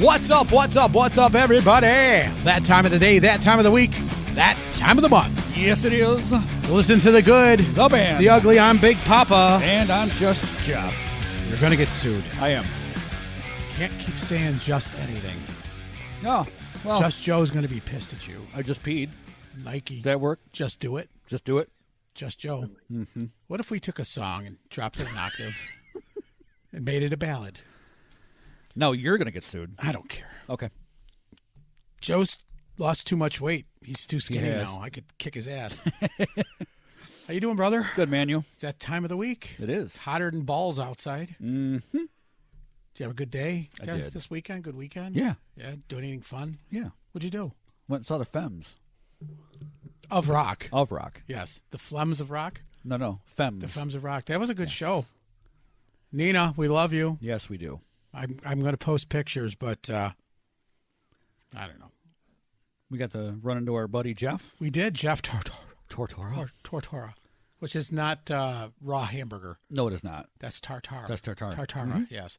What's up, everybody? That time of the day, that time of the week, that time of the month. Yes, it is. Listen to the good, The band. the ugly. I'm Big Papa. And I'm just Jeff. You're going to get sued. I am. Can't keep saying just anything. No. Well, Just Joe's going to be pissed at you. I just peed. Nike. Did that work? Just do it. Just do it. Just Joe. Mm-hmm. What if we took a song and dropped it an octave and made it a ballad? No, you're going to get sued. I don't care. Okay. Joe's lost too much weight. He's too skinny He has. now. I could kick his ass. How you doing, brother? Good, man, you. It's that time of the week. It is. It's hotter than balls outside. Mm-hmm. Did you have a good day? I did. This weekend? Good weekend? Yeah. Yeah. Do anything fun? Yeah. What'd you do? Went and saw the Femmes. Of Rock. Of Rock. Yes. The Flems of Rock? No. Femmes. The Flems of Rock. That was a good Yes. show. Nina, we love you. Yes, we do. I'm going to post pictures, but I don't know. We got to run into our buddy Jeff. We did. Jeff Tortora. Tortora, which is not raw hamburger. No, it is not. That's tartar. That's tartar. Tartara, yes.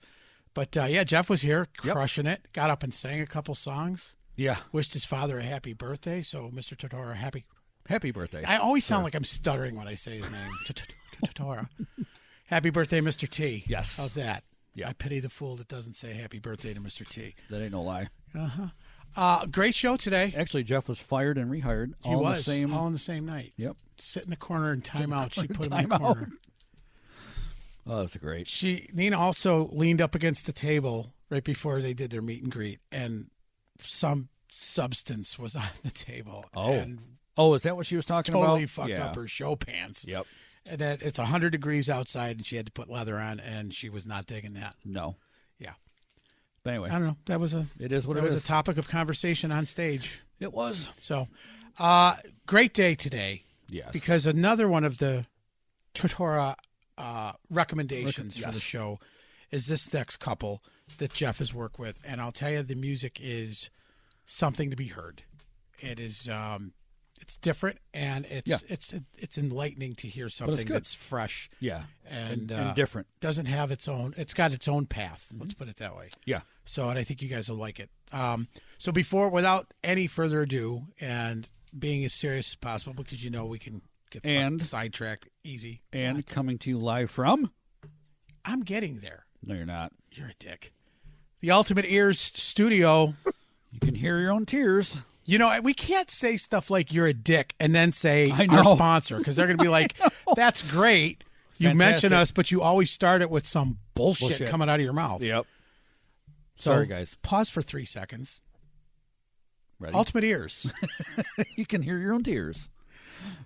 But, yeah, Jeff was here Yep. crushing it. Got up and sang a couple songs. Yeah. Wished his father a happy birthday. So, Mr. Tortora, Happy birthday. I always sound like I'm stuttering when I say his name. Tortora. Happy birthday, Mr. T. Yes. How's that? Yeah. I pity the fool that doesn't say happy birthday to Mr. T. That ain't no lie. Great show today. Actually, Jeff was fired and rehired. He all was. in the same. All in the same night. Yep. Sit in the corner and time out. She corner, put him in the time out. corner. Oh, that's great. Nina also leaned up against the table right before they did their meet and greet, and some substance was on the table. Oh. And Oh, is that what she was talking about? totally fucked Yeah. up her show pants. Yep. And that it's 100 degrees outside, and she had to put leather on, and she was not digging that. No. Yeah. But anyway, I don't know. That was it is what that it was is. a topic of conversation on stage. It was. So, great day today. Yes. Because another one of the Tortora recommendations for the Yes. show is this next couple that Jeff has worked with. And I'll tell you, the music is something to be heard. It is it's different, and it's enlightening to hear something good. that's fresh. Yeah. And different. Doesn't have its own, it's got its own path. Let's put it that way. Yeah. So, and I think you guys will like it. So without any further ado, and being as serious as possible, because you know we can get sidetracked easy. And coming to you live from? I'm getting there. No, you're not. You're a dick. The Ultimate Ears Studio. You can hear your own tears. You know, we can't say stuff like you're a dick and then say I know. our sponsor, because they're going to be like, that's great. You Fantastic. mention us, but you always start it with some bullshit Bullshit. coming out of your mouth. Yep. So, Sorry, guys. Pause for 3 seconds. Ready? Ultimate Ears. You can hear your own tears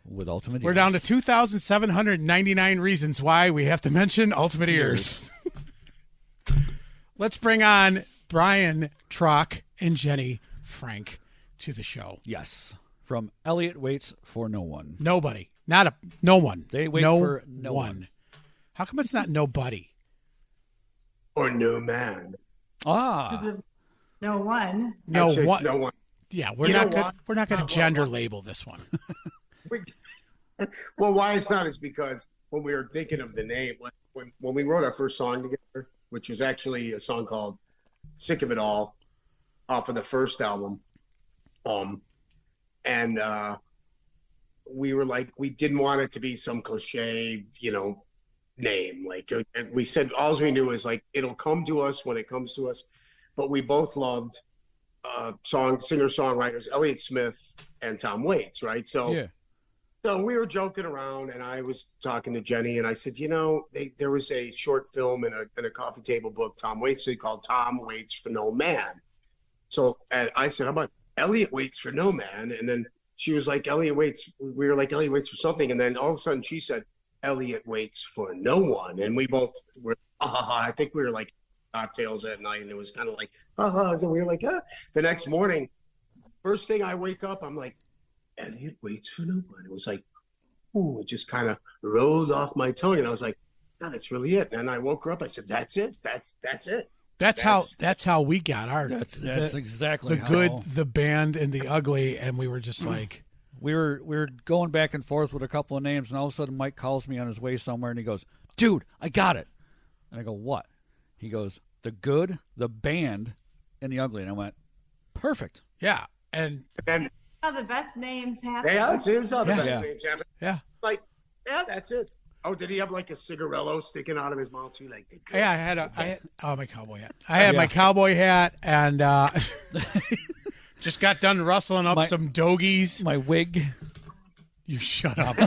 with Ultimate We're Ears. down to 2,799 reasons why we have to mention Ultimate Ears. Let's bring on Brian Troch and Jenny Franck to the show. Yes. From Elliot Waits for No One. Nobody. No one. They wait for no one. How come it's not nobody? Or no man. Ah. No one. No Actually, it's one. no one. Yeah, You know we're not going to Well, gender well. label this one. Well, why it's not is because when we were thinking of the name, when we wrote our first song together, which was actually a song called Sick of It All off of the first album, and we were like, we didn't want it to be some cliche, name. Like we said, all we knew is like, it'll come to us when it comes to us. But we both loved singer-songwriters Elliott Smith and Tom Waits, right? So, Yeah. so we were joking around, and I was talking to Jenny, and I said, there was a short film in a coffee table book Tom Waits did called Tom Waits for No Man. So and I said, how about Elliott Waits for No Man? And then she was like, Elliott Waits. We were like, Elliott Waits for something. And then all of a sudden she said, Elliott Waits for No One. And we both were, I think we were like cocktails that night, and it was kind of like, so we were like, The next morning, first thing I wake up, I'm like, Elliott Waits for No One. It was like, ooh, it just kind of rolled off my tongue, and I was like, God, that's really it. And I woke her up. I said, that's it. That's it. That's how we got our. That's exactly the how. good, the band, and the ugly, and we were just like, We were going back and forth with a couple of names, and all of a sudden Mike calls me on his way somewhere, and he goes, "Dude, I got it." And I go, "What?" He goes, "The good, the band, and the ugly. And I went, perfect. Yeah. And then how the best names happen. yeah, it's how the best Yeah. names happen. yeah. Like, yeah, that's it. Oh, did he have like a cigarello sticking out of his mouth too? Like, Yeah, I had my cowboy hat. I had my cowboy hat and just got done rustling up some dogies. My wig. You shut up.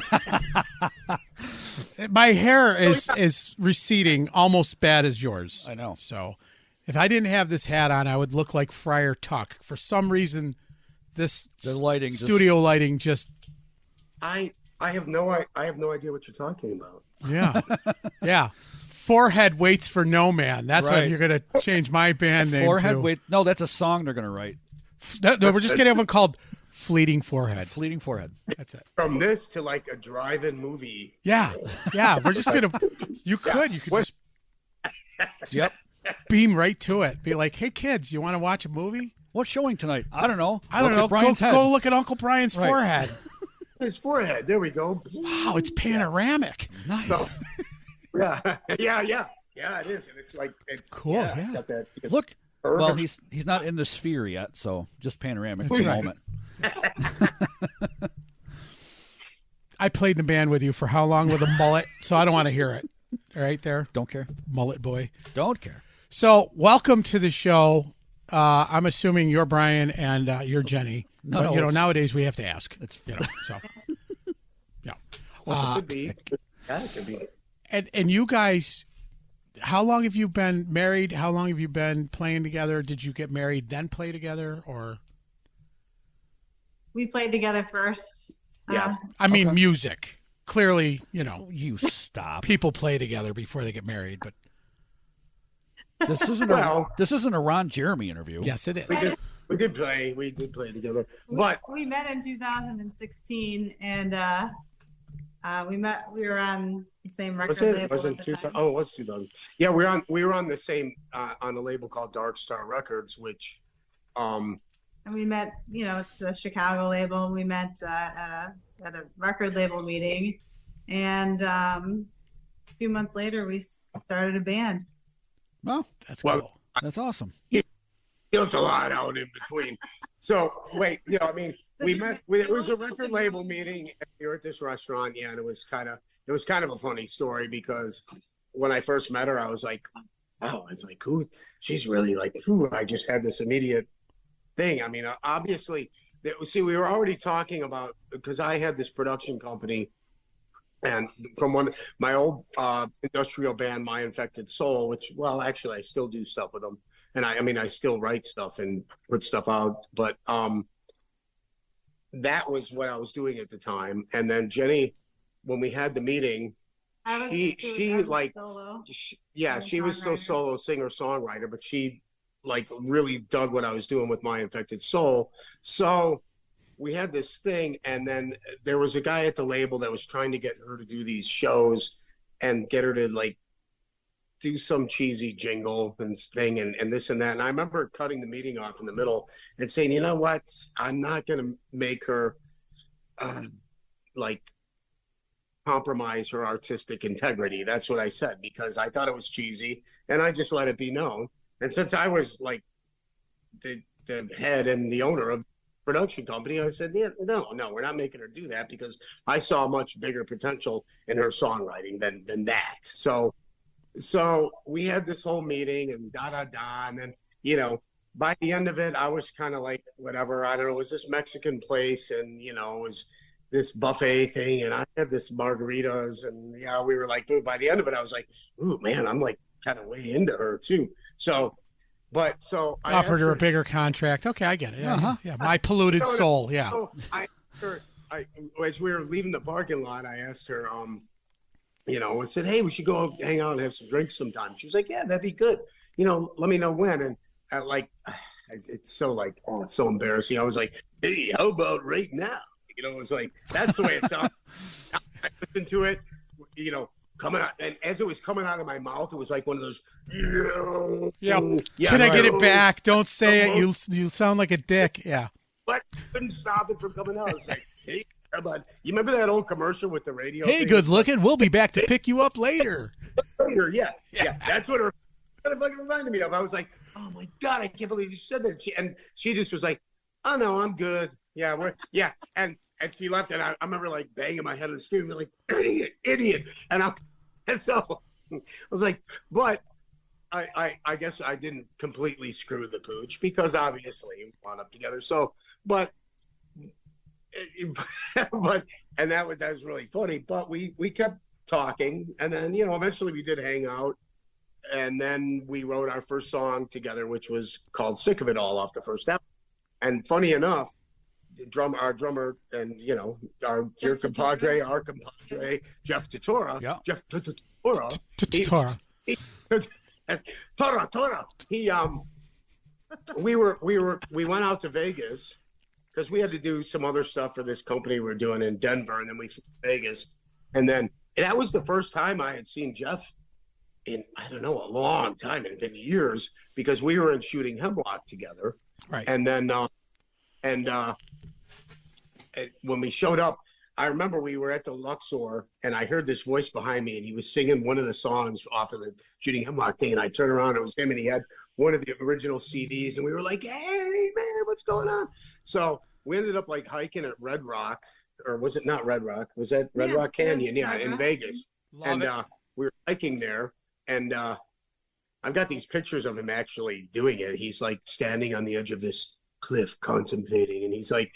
My hair is receding almost bad as yours. I know. So if I didn't have this hat on, I would look like Friar Tuck. For some reason, the lighting studio lighting just I have no idea what you're talking about. Yeah. Yeah. Forehead waits for no man. That's what Right. you're going to change my band name Forehead to. wait. No, that's a song they're going to write. No, we're just going to have one called Fleeting Forehead. Fleeting Forehead. That's it. From this to like a drive-in movie. Yeah. Yeah. We're just going to, you could just Yep. beam right to it. Be like, hey, kids, you want to watch a movie? What's showing tonight? I don't know. I don't Look know. at Brian's head. Go look at Uncle Brian's Right. forehead. His forehead. There we go. Wow, it's panoramic. Nice. Yeah. Yeah, it is. And it's Cool, Yeah. yeah. It's got that, Look. perfect- Well, he's not in the sphere yet, so just panoramic for That's the right. moment. I played in the band with you for how long with a mullet, so I don't want to hear it. Right there, Don't care. mullet boy. Don't care. So, welcome to the show. I'm assuming you're Brian and you're Jenny. No, but, it's- nowadays we have to ask. It's So, yeah. Well, it could be. Yeah, it could be. And you guys, how long have you been married? How long have you been playing together? Did you get married then play together, or? We played together first. Yeah. I mean, Okay. music. Clearly, you stop. people play together before they get married, but This isn't Well- this isn't a Ron Jeremy interview. yes, it is. We did play together. But We met in 2016, and we were on the same record was it? label. Was it at the 2000? time. Oh, it was 2000. Yeah, we were on the same on a label called Dark Star Records, which And we met, it's a Chicago label. We met at a record label meeting, and a few months later, we started a band. Well, That's Well, cool. that's awesome. built a lot out in between. So wait, we met. It was a record label meeting here at this restaurant. Yeah, and it was kind of a funny story because when I first met her, I was like, "Wow," I was like, "Who?" She's really like, "Ooh." I just had this immediate thing. I mean, obviously, we were already talking about because I had this production company. And from my old industrial band, My Infected Soul, which, well, actually, I still do stuff with them. And I still write stuff and put stuff out. But that was what I was doing at the time. And then Jenny, when we had the meeting, I was solo. she was still solo singer-songwriter, but she like really dug what I was doing with My Infected Soul. So we had this thing, and then there was a guy at the label that was trying to get her to do these shows and get her to like do some cheesy jingle and thing and this and that. And I remember cutting the meeting off in the middle and saying, you know what, I'm not going to make her like compromise her artistic integrity. That's what I said, because I thought it was cheesy, and I just let it be known. And since I was like the head and the owner of production company, I said, yeah, no, we're not making her do that, because I saw much bigger potential in her songwriting than that. So we had this whole meeting and and then, by the end of it, I was kind of like, whatever, I don't know, it was this Mexican place, and, it was this buffet thing, and I had this margaritas, and we were like, by the end of it, I was like, ooh, man, I'm like kind of way into her too. So I Offered her a bigger contract. Okay, I get it. Yeah, yeah. My polluted soul. Yeah. So as we were leaving the parking lot, I asked her, I said, hey, we should go hang out and have some drinks sometime. She was like, yeah, that'd be good. Let me know when. And it's so like, oh, it's so embarrassing. I was like, hey, how about right now? It was like, that's the way it sounds. I listened to it, coming out, and as it was coming out of my mouth, it was like one of those. Yeah. Yeah, Can I get it right. back? Don't say it. You sound like a dick. Yeah. But couldn't stop it from coming out. It's like, hey, bud, you remember that old commercial with the radio? Hey, thing? good looking. We'll be back to pick you up later. Yeah. That's what her kind of fucking reminded me of. I was like, oh my God, I can't believe you said that. She just was like, oh no, I'm good. Yeah, and she left, and I remember like banging my head on the screen, like idiot. And so I was like, but I guess I didn't completely screw the pooch, because obviously we wound up together. So, but and that was really funny. But we kept talking, and then eventually we did hang out, and then we wrote our first song together, which was called "Sick of It All" off the first album. And funny enough, our drummer, and our compadre, Jeff Tortora, Jeff Tortora, Tortora. We went out to Vegas because we had to do some other stuff for this company we were doing in Denver, and then we flew to Vegas, and then that was the first time I had seen Jeff in, I don't know, a long time. It had been years, because we were in Shooting Hemlock together, right? And then when we showed up, I remember we were at the Luxor, and I heard this voice behind me, and he was singing one of the songs off of the Shooting Hemlock thing, and I turned around, it was him, and he had one of the original CDs, and we were like, hey, man, what's going on? So we ended up like hiking at Red Rock, or was it not Red Rock? Was that Red Rock Canyon? Yeah, in Vegas. We were hiking there, and I've got these pictures of him actually doing it. He's like standing on the edge of this cliff contemplating, and he's like,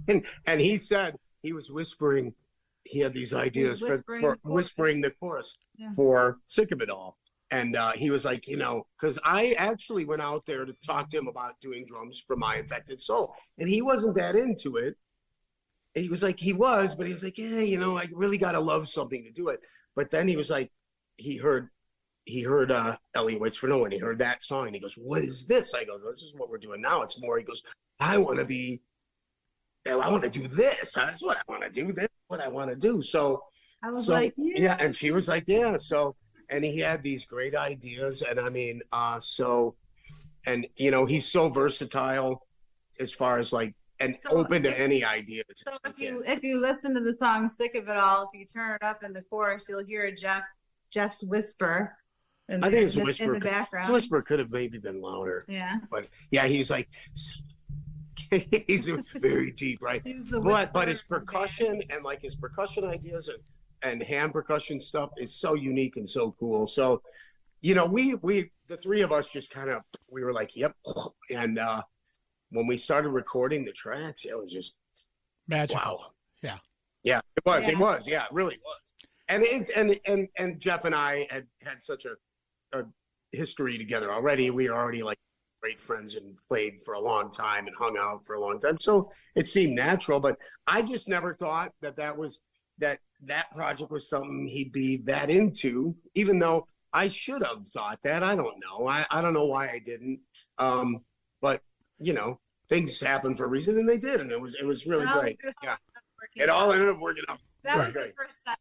and he said he was whispering, he had these ideas for whispering the chorus for "Sick of It All." And he was like, because I actually went out there to talk to him about doing drums for My Infected Soul, and he wasn't that into it. And he was like, but he was like, yeah, I really got to love something to do it. But then he was like, he heard Elliott Waits for No One. He heard that song, and he goes, what is this? I go, this is what we're doing now. It's more, he goes, I want to do this. That's what I want to do. This is what I want to do. So I was like, yeah. And she was like, yeah. So, and he had these great ideas. And I mean, he's so versatile as far as like, and open to any ideas. So if you listen to the song "Sick of It All," if you turn it up in the chorus, you'll hear Jeff's whisper. I think it's a whisper in the background. His whisper could have maybe been louder. Yeah. But yeah, he's like, he's very deep, right? But his percussion and like his percussion ideas and hand percussion stuff is so unique and so cool. So, we the three of us just kind of, we were like, yep. And when we started recording the tracks, it was just magical. Wow. Yeah. Yeah, it was. Yeah. It was. Yeah, it really was. And Jeff and I had such a history together already. We were already like great friends and played for a long time and hung out for a long time. So it seemed natural, but I just never thought that project was something he'd be that into, even though I should have thought that. I don't know. I don't know why I didn't. But things happen for a reason, and they did, and it was really great. Yeah. It all ended up working out. That was the first time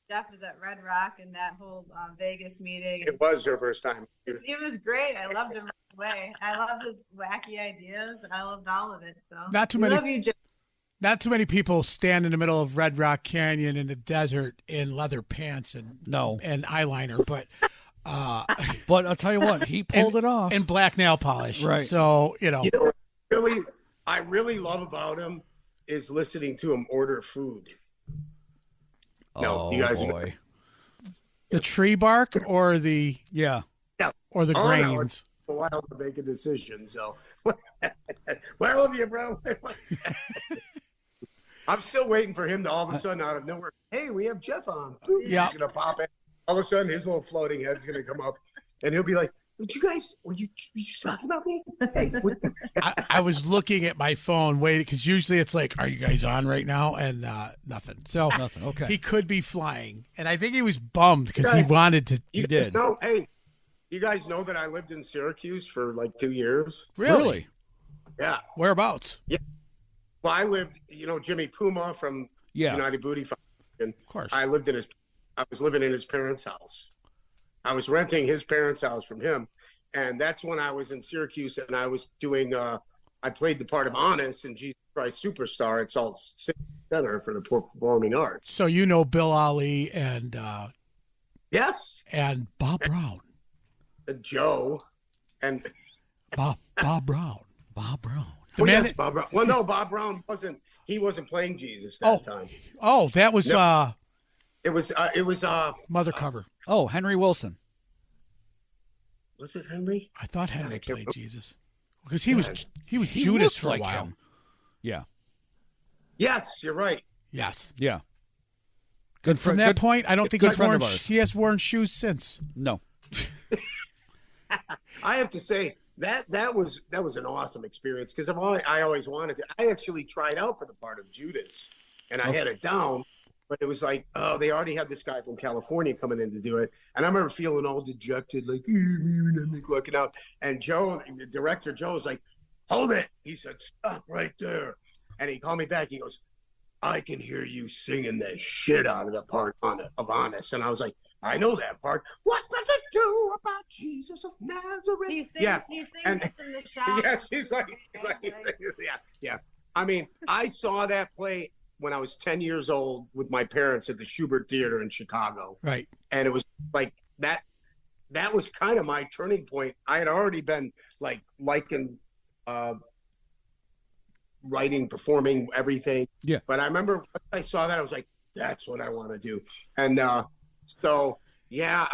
Jeff was at Red Rock in that whole Vegas meeting. It was your first time. It was great. I loved him right away. I loved his wacky ideas. I loved all of it. So not too many. Love you, Jeff. Not too many people stand in the middle of Red Rock Canyon in the desert in leather pants and eyeliner, but but I'll tell you what, he pulled it off, and black nail polish. Right. So I really love about him is listening to him order food. No, you guys boy. The tree bark or the or the grains. No, it's a while to make a decision. So, well, I love you, bro. I'm still waiting for him to all of a sudden out of nowhere, hey, we have Jeff on. Yeah, he's gonna pop in. All of a sudden, his little floating head's gonna come up, and he'll be like, were you just talking about me? Hey, I was looking at my phone waiting, because usually it's like, are you guys on right now? And nothing. So nothing. Okay. He could be flying. And I think he was bummed because he wanted to. You did. No, hey, you guys know that I lived in Syracuse for like 2 years? Really? Yeah. Whereabouts? Yeah. Well, I lived, Jimmy Puma from United Booty Foundation. Of course. I was living in his parents' house. I was renting his parents' house from him, and that's when I was in Syracuse, and I was doing. I played the part of Honest in Jesus Christ Superstar at Salt City Center for the Performing Arts. So Bill Ali and yes, and Bob Brown, Joe, and Bob Brown. Oh, yes, Bob Brown. Well, no, Bob Brown wasn't. He wasn't playing Jesus that time. Oh, that was No. It was Mother Cover. Oh, Henry Wilson. Was it Henry? I thought Henry I can't played remember. Jesus because he was He Judas looked for like a while. him. Yeah. Yes, you're right. Yes. Yeah. From that point, I don't think good friend of ours. he has worn shoes since. No. I have to say that was an awesome experience because I always wanted to. I actually tried out for the part of Judas, and I had it down, but it was like, oh, they already had this guy from California coming in to do it, and I remember feeling all dejected, like working out. And Joe, the director Joe, was like, "Hold it!" He said, "Stop right there," and he called me back. He goes, "I can hear you singing the shit out of the part of Honest," and I was like, I know that part. What does it do about Jesus of Nazareth? He sings, Yeah. he sings And- this in the shower. Yeah, she's like, yeah. I mean, I saw that play when I was 10 years old with my parents at the Schubert Theater in Chicago. Right. And it was like that was kind of my turning point. I had already been like liking writing, performing, everything. Yeah. But I remember when I saw that, I was like, that's what I want to do. And so yeah,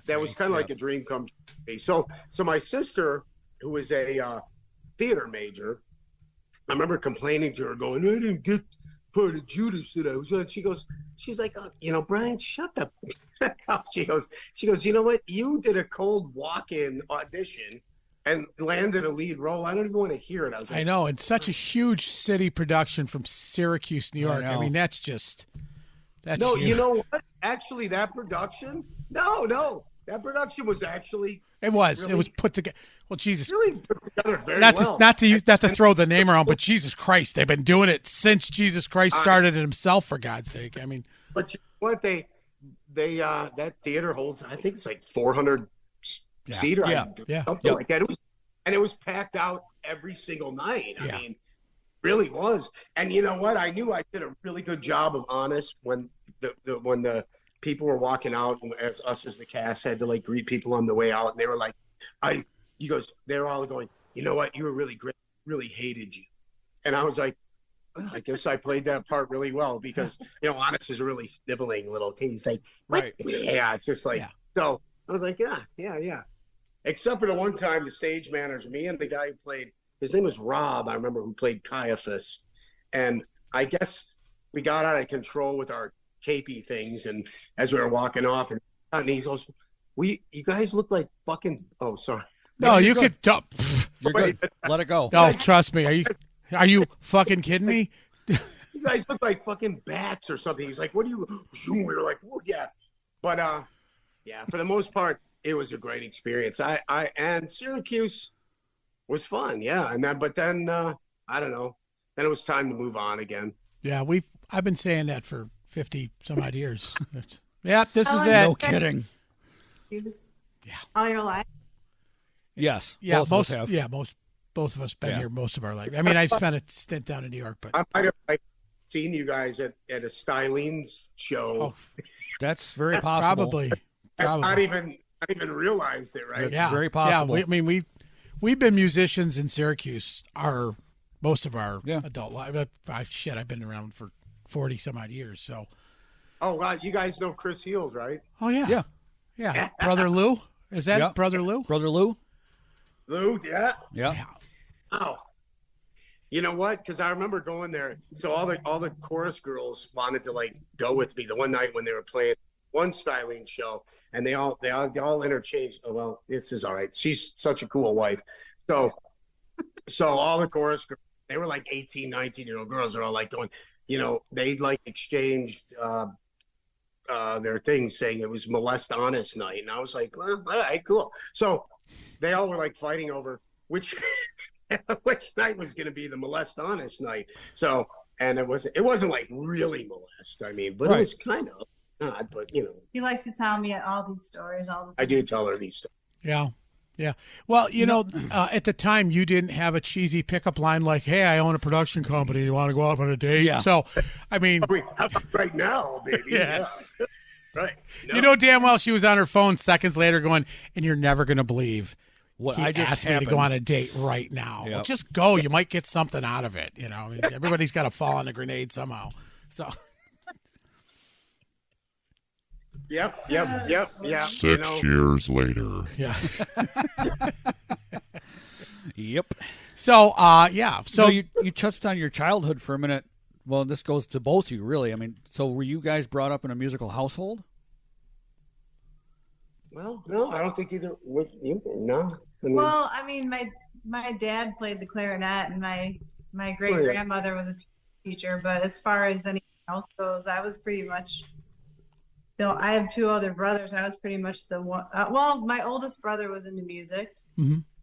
that was kind of like a dream come true. So my sister, who was a theater major, I remember complaining to her, going, I didn't get part of Judas that I was on. She's like, Brian, shut the heck up. She goes, you know what? You did a cold walk-in audition and landed a lead role. I don't even want to hear it. I was like, I know, it's such a huge city production from Syracuse, New York. I mean, that's no, huge. you know what? Actually, that production, that production was actually It was. really- It was put together. Well, Jesus. really put together very Not well. to throw the name around, but Jesus Christ, they've been doing it since Jesus Christ started it himself. For God's sake, I mean. But you know what? They that theater holds. I think it's like 400 seater. Yeah. Something like that. It was packed out every single night. I mean, really was. And you know what? I knew I did a really good job of Honest when the people were walking out, and as the cast had to like greet people on the way out, and they were like, they were all going, you know what? You were really great. Really hated you. And I was like, I guess I played that part really well because, Honest is a really sniveling little kid. He's like, what? Right. Yeah, it's just like, so I was like, yeah. Except for the one time the stage manager, me and the guy who played, his name was Rob, I remember, who played Caiaphas. And I guess we got out of control with our tapey things. And as we were walking off, and he goes, you guys look like fucking, oh, sorry. No, you could. You're good. Let it go. No, trust me. Are you fucking kidding me? You guys look like fucking bats or something. He's like, what do you? We were like, oh, yeah. But for the most part, it was a great experience. And Syracuse was fun, yeah. But then I don't know. Then it was time to move on again. Yeah, I've been saying that for 50 some odd years. This is it. No kidding. All your life. Yes. Yeah, both of us have. both of us been here most of our life. I mean, I've spent a stint down in New York, but I might have seen you guys at a Stylene's show. Oh, that's very possible. Probably. Not even realized it, right? That's very possible. Yeah, we've been musicians in Syracuse most of our adult life. I've been around for 40 some odd years. So. Oh wow, you guys know Chris Heels, right? Oh yeah. Yeah. Brother Lou, is that Brother Lou? Brother Lou. Lou, yeah. Oh. You know what? Because I remember going there. So all the chorus girls wanted to like go with me the one night when they were playing one styling show, and they all interchanged. Oh well, this is all right. She's such a cool wife. So all the chorus girls, they were like 18, 19-year-old girls are all like going, they like exchanged their things saying it was Molest Honest night, and I was like, well, all right, cool. So they all were like fighting over which night was going to be the Molest Honest night. So, and it wasn't like really molest. I mean, but It was kind of odd. But He likes to tell me all these stories all the time. I do tell her these stories. Yeah. Well, at the time you didn't have a cheesy pickup line like, "Hey, I own a production company. You want to go out on a date?" Yeah. So, I mean, how about right now, baby? Yeah. Right. No. You know damn well she was on her phone seconds later going, "And you're never going to believe What he I just asked me to go on a date right now. Yep. Well, just go. You might get something out of it. You know, I mean, everybody's got to fall on a grenade somehow. So. Yep. 6 years later. Yeah. Yep. So, yeah. So So you touched on your childhood for a minute. Well, this goes to both of you, really. I mean, so were you guys brought up in a musical household? Well, no, I don't think either. With you, no. I mean, Well, I mean, my dad played the clarinet, and my great grandmother was a teacher. But as far as anything else goes, I was pretty much. Though I have two other brothers, I was pretty much the one. Well, my oldest brother was into music,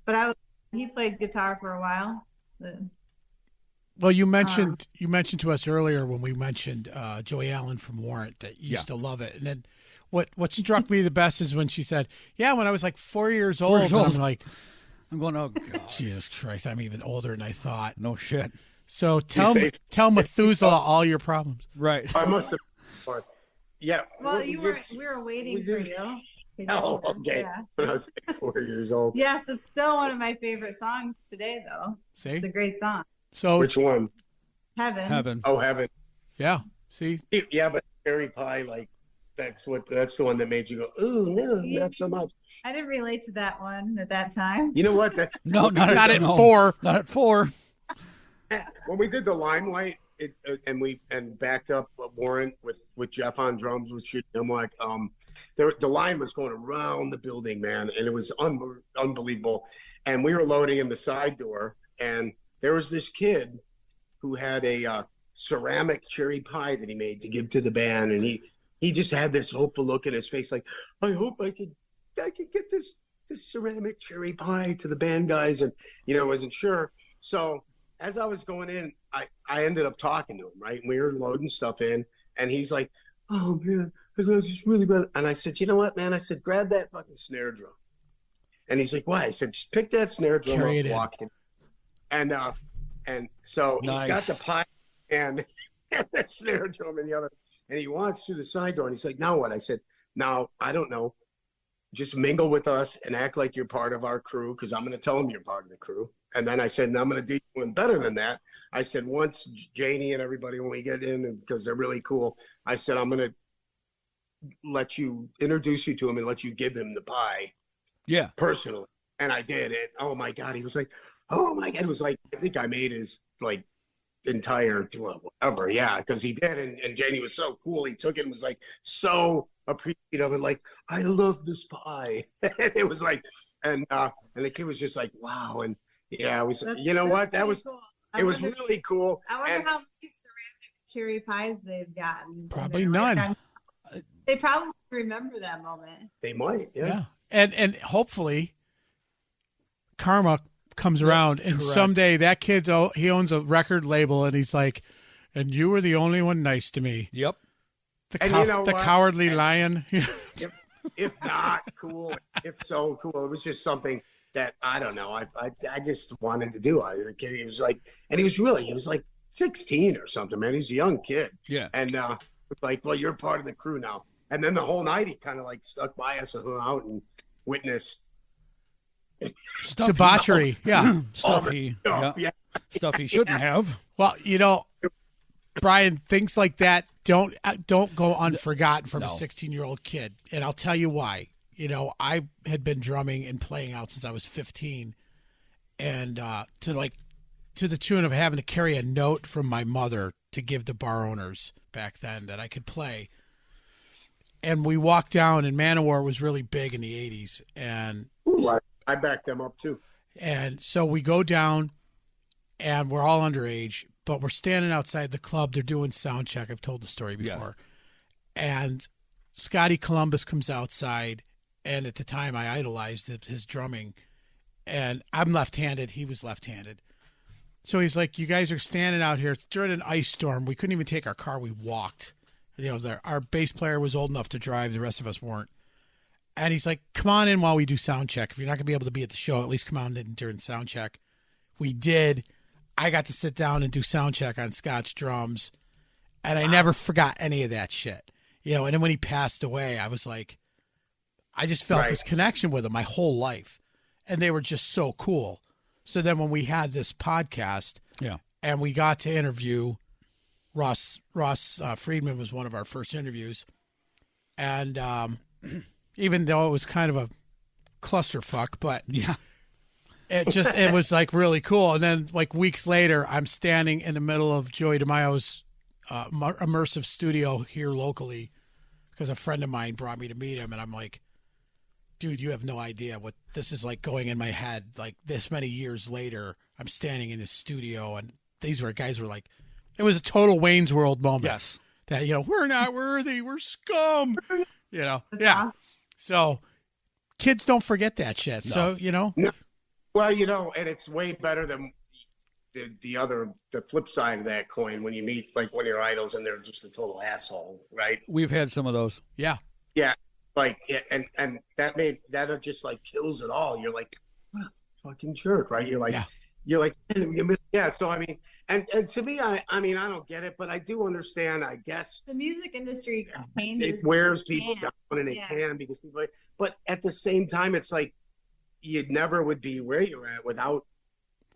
but he played guitar for a while. But, well, you mentioned to us earlier when we mentioned Joey Allen from Warrant that you used to love it, and then what struck me the best is when she said, "Yeah, when I was like 4 years old." And I'm like, I'm going, oh God, Jesus Christ, I'm even older than I thought. no shit. So tell Methuselah all your problems. Right. I must have. Yeah. well, we were waiting for you. Oh, okay. Yeah. When I was like 4 years old. Yes, it's still one of my favorite songs today, though. See, It's a great song. so Which one? Heaven. Oh, Heaven. yeah. See, Yeah, but cherry pie, like that's the one that made you go, ooh, no, not so much. I didn't relate to that one at that time. You know what? No, not at no. 4. Not at 4. When we did the Limelight, and backed up Warrant with Jeff on drums with Shooting Hemlock, the line was going around the building, man, and it was unbelievable. And we were loading in the side door, and there was this kid who had a ceramic cherry pie that he made to give to the band, and he just had this hopeful look in his face, like, I hope I could get this ceramic cherry pie to the band guys, and wasn't sure. So as I was going in, I ended up talking to him, right? And we were loading stuff in, and he's like, oh man, I just really bad. And I said, you know what, man? I said, grab that fucking snare drum. And he's like, why? I said, just pick that snare drum Carry up, it in. walk in. And so Nice. he's got the pie and the snare drum in the other, and he walks through the side door, and he's like, now what? I said, now, I don't know. Just mingle with us and act like you're part of our crew, because I'm going to tell them you're part of the crew. And then I said, and I'm going to do even better than that. I said, once Janie and everybody, when we get in, and because they're really cool, I said, I'm going to let you introduce you to him and let you give him the pie. Yeah. Personally. And I did. And oh my God, he was like, oh my God. It was like, I think I made his like entire, whatever. Yeah. Because he did. And Janie was so cool. He took it and was like, so appreciative and like, I love this pie. And it was like, and the kid was just like, wow. And yeah, it was, what? That was, cool. it was really cool. I wonder how many ceramic cherry pies they've gotten. Probably none. They probably remember that moment. They might. Yeah. And hopefully karma comes around, and correct. someday that kid's he owns a record label, and he's like, and you were the only one nice to me. Yep. And The cowardly lion. If not cool, if so cool. It was just something that I don't know. I just wanted to do. He was like, and he was like 16 or something, man. He's a young kid. Yeah. And like, well, you're part of the crew now. And then the whole night he kind of like stuck by us and hung out and witnessed Stuff Debauchery. Yeah. Stuff stuff, he shouldn't have. Well, Brian, things like that don't go unforgotten from a 16-year-old kid. And I'll tell you why. I had been drumming and playing out since I was 15, and to the tune of having to carry a note from my mother to give to bar owners back then that I could play. And we walked down, and Manowar was really big in the 80s, and I backed them up too. And so we go down, and we're all underage, but we're standing outside the club. They're doing sound check. I've told the story before. Yeah. And Scotty Columbus comes outside, and at the time I idolized his drumming. And I'm left-handed. He was left-handed. So he's like, you guys are standing out here. It's during an ice storm. We couldn't even take our car. We walked. Our bass player was old enough to drive. The rest of us weren't. And he's like, come on in while we do sound check. If you're not going to be able to be at the show, at least come on in during sound check. We did. I got to sit down and do sound check on Scott's drums. And I never forgot any of that shit. And then when he passed away, I was like, I just felt this connection with him my whole life. and they were just so cool. So then when we had this podcast, and we got to interview Ross Friedman was one of our first interviews, and even though it was kind of a clusterfuck, but it was like really cool. And then like weeks later, I'm standing in the middle of Joey DeMaio's immersive studio here locally because a friend of mine brought me to meet him, and I'm like, dude, you have no idea what this is like going in my head. Like this many years later, I'm standing in his studio, and these guys were like, it was a total Wayne's World moment. Yes. That, we're not worthy. We're scum. Yeah. So kids don't forget that shit. No. So, No. Well, and it's way better than the flip side of that coin when you meet like one of your idols and they're just a total asshole, right? We've had some of those. Yeah. Yeah. Like, and that just like kills it all. You're like, what a fucking jerk, right? You're like, yeah. So, I mean, and to me, I mean, I don't get it, but I do understand, I guess. The music industry it wears people down, and it can because people, but at the same time, it's like, you never would be where you're at without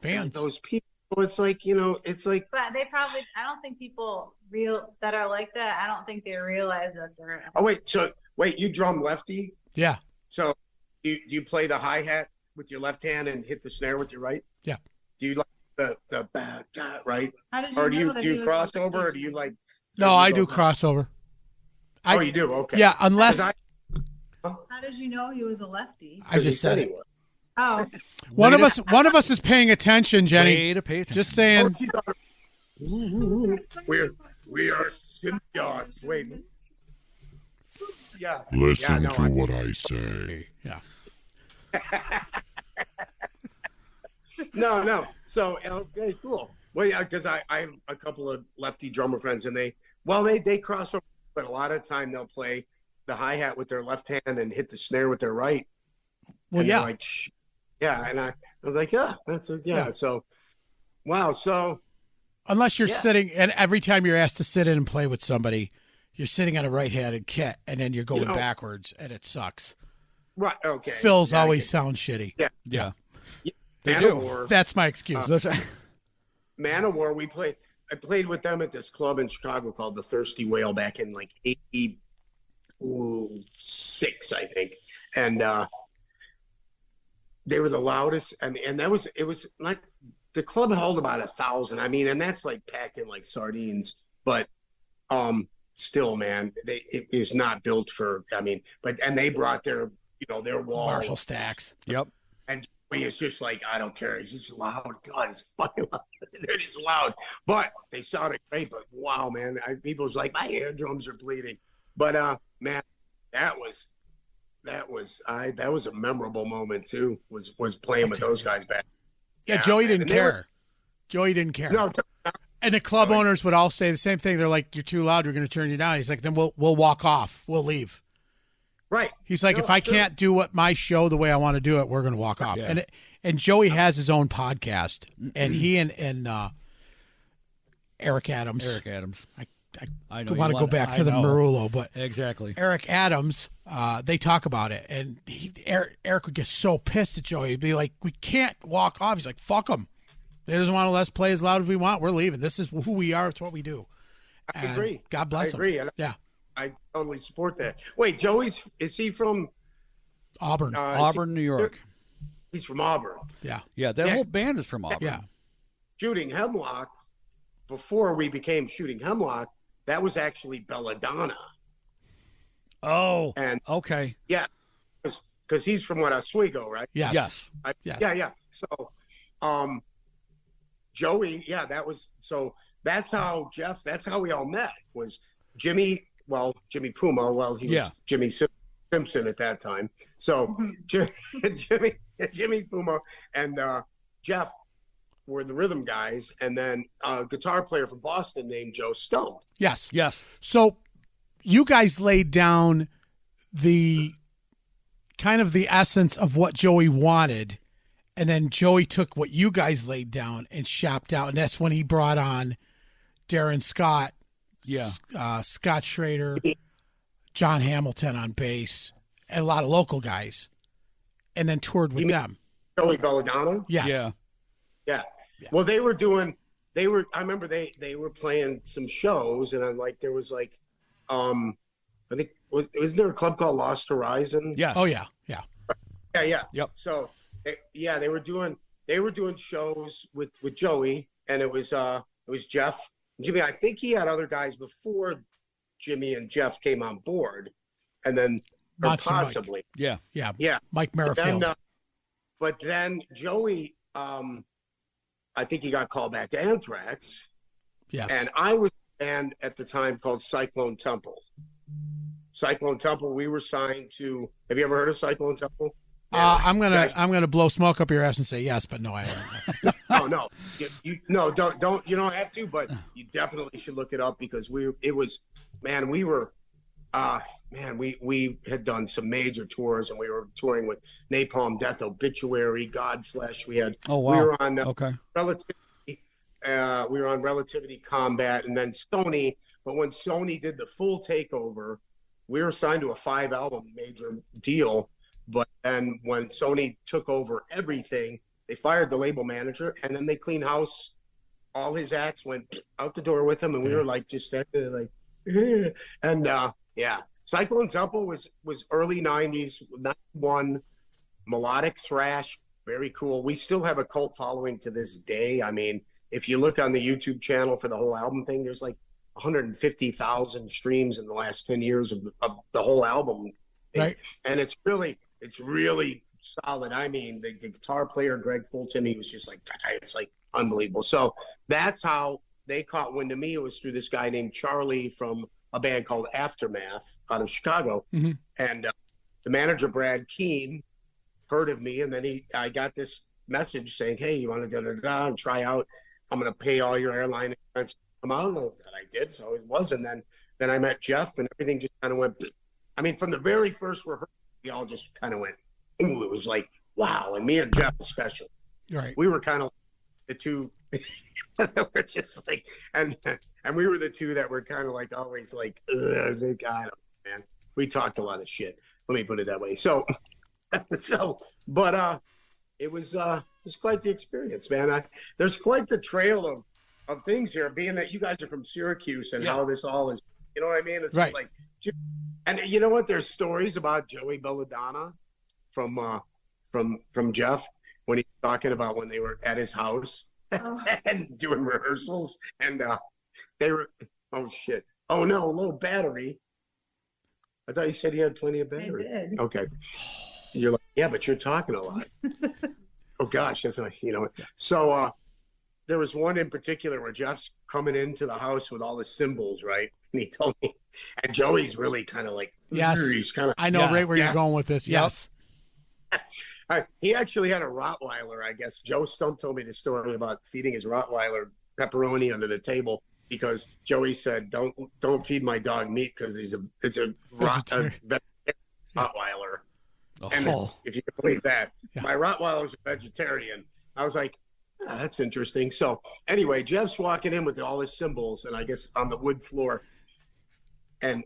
fans. Those people. It's like, it's like. But they probably, I don't think people that are like that, I don't think they realize that they're. Oh, wait, you drum lefty? Yeah. So do you play the hi-hat with your left hand and hit the snare with your right? Yeah. Do you like the back, right? How did you or know do you cross over, or do you like? No, I do crossover. Oh, you do? Okay. Yeah, unless. How did you know he was a lefty? I just said it. Oh. One of us is paying attention, Jenny. Way to pay attention. Just saying. We are symbiotes. Wait. Yeah. Listen to what I say. Yeah. No. So, okay, cool. Well, yeah, because I have a couple of lefty drummer friends, and they cross over, but a lot of time they'll play the hi-hat with their left hand and hit the snare with their right. Well, and yeah. Like, and I was like, So, wow. So, unless you're sitting, and every time you're asked to sit in and play with somebody, you're sitting on a right-handed kit, and then you're going backwards, and it sucks. Right. Okay. Fills always sound shitty. Yeah. They do. That's my excuse. Man-O-War, I played with them at this club in Chicago called the Thirsty Whale back in like 86, I think. And they were the loudest. And it was like the club held about 1,000. I mean, and that's like packed in like sardines. But still, man, it is not built for, and they brought their wall. Marshall stacks. Yep. And it's just like, I don't care. It's just loud. God, it's fucking loud. They're just loud. But they sounded great. But wow, man. People's like, my eardrums are bleeding. But man, that was a memorable moment too. Was playing with those guys back. Yeah, Joey didn't care. Joey didn't care. No. And the club owners would all say the same thing. They're like, "You're too loud. We're going to turn you down." He's like, "Then we'll walk off. We'll leave." Right. He's like, if I can't do what my show the way I want to do it, we're going to walk off. Yeah. And Joey has his own podcast, and he and Eric Adams. I want to go back to the Marullo, but exactly. Eric Adams, they talk about it, and Eric would get so pissed at Joey. He'd be like, "We can't walk off." He's like, "Fuck them. They doesn't want to let us play as loud as we want. We're leaving. This is who we are. It's what we do." I agree. God bless him. I agree. Yeah. I totally support that. Wait, is he from Auburn? Auburn, New York. He's from Auburn. Yeah. Yeah, that whole band is from Auburn. Yeah. Shooting Hemlock, before we became Shooting Hemlock, that was actually Belladonna. Oh, and okay. Yeah, because he's from Oswego, right? Yes. Yeah. So, Joey, that's how we all met, was Jimmy Puma. He was Jimmy Simpson at that time. So Jimmy Puma and Jeff were the rhythm guys, and then a guitar player from Boston named Joe Stone. Yes. So you guys laid down the kind of the essence of what Joey wanted, and then Joey took what you guys laid down and shopped out, and that's when he brought on Darren Scott, Scott Schrader, John Hamilton on bass, and a lot of local guys, and then toured with them. Joey Belladonna. Yes. Yeah. Yeah. Yeah. Well, I remember they were playing some shows, and I'm like, there was like, I think, wasn't there a club called Lost Horizon? Yes. Oh yeah. Yeah. Yeah. Yep. So, they were doing shows with Joey, and it was Jeff, Jimmy. I think he had other guys before Jimmy and Jeff came on board, and then or Not so Mike. possibly, Yeah. Yeah. yeah. Mike Merrifield. But then Joey, I think he got called back to Anthrax, Yes. and I was in a band at the time called Cyclone Temple. Cyclone Temple. We were signed to. Have you ever heard of Cyclone Temple? I'm gonna blow smoke up your ass and say yes, but no, I haven't. Oh no, don't. You don't have to, but you definitely should look it up because we had done some major tours, and we were touring with Napalm Death, Obituary, Godflesh. We had. Oh wow. We were on okay. Relativity. We were on Relativity Combat, and then Sony. But when Sony did the full takeover, we were signed to a 5-album major deal. But then when Sony took over everything, they fired the label manager, and then they cleaned house. All his acts went out the door with him, and we were like just standing there like, and yeah. Cyclone Temple was early 90s, 91, melodic thrash, very cool. We still have a cult following to this day. I mean, if you look on the YouTube channel for the whole album thing, there's like 150,000 streams in the last 10 years of the whole album. Right. And it's really solid. I mean, the guitar player, Greg Fulton, he was just like, it's like unbelievable. So that's how they caught wind of me. It was through this guy named Charlie from a band called Aftermath out of Chicago. Mm-hmm. And the manager, Brad Keane, heard of me. And then I got this message saying, hey, you want to and try out? I'm going to pay all your airline expenses to come out. And I did. So it was. And then I met Jeff, and everything just kind of went. I mean, from the very first rehearsal, we all just kind of went, ooh, it was like, wow. And me and Jeff especially. Right. We were kind of the two that were just like, and we were the two that were kind of like always like, God, man, we talked a lot of shit. Let me put it that way. So, but it was quite the experience, man. There's quite the trail of things here, being that you guys are from Syracuse and how this all is, you know what I mean? It's just like, and you know what? There's stories about Joey Belladonna from Jeff when he's talking about when they were at his house and doing rehearsals, and they were, oh shit, oh no, low battery. I thought you said he had plenty of battery. I did. Okay, you're like, yeah, but you're talking a lot. Oh gosh, that's not, you know. So there was one in particular where Jeff's coming into the house with all the cymbals, right? And he told me, and Joey's really kind of like, yes, he's kind of, I know right where you're going with this. Yes. He actually had a Rottweiler, I guess. Joe Stump told me the story about feeding his Rottweiler pepperoni under the table because Joey said, "Don't feed my dog meat because it's a Rottweiler." Oh. And if you can believe that, my Rottweiler's a vegetarian. I was like, that's interesting. So anyway, Jeff's walking in with all his cymbals, and I guess on the wood floor, and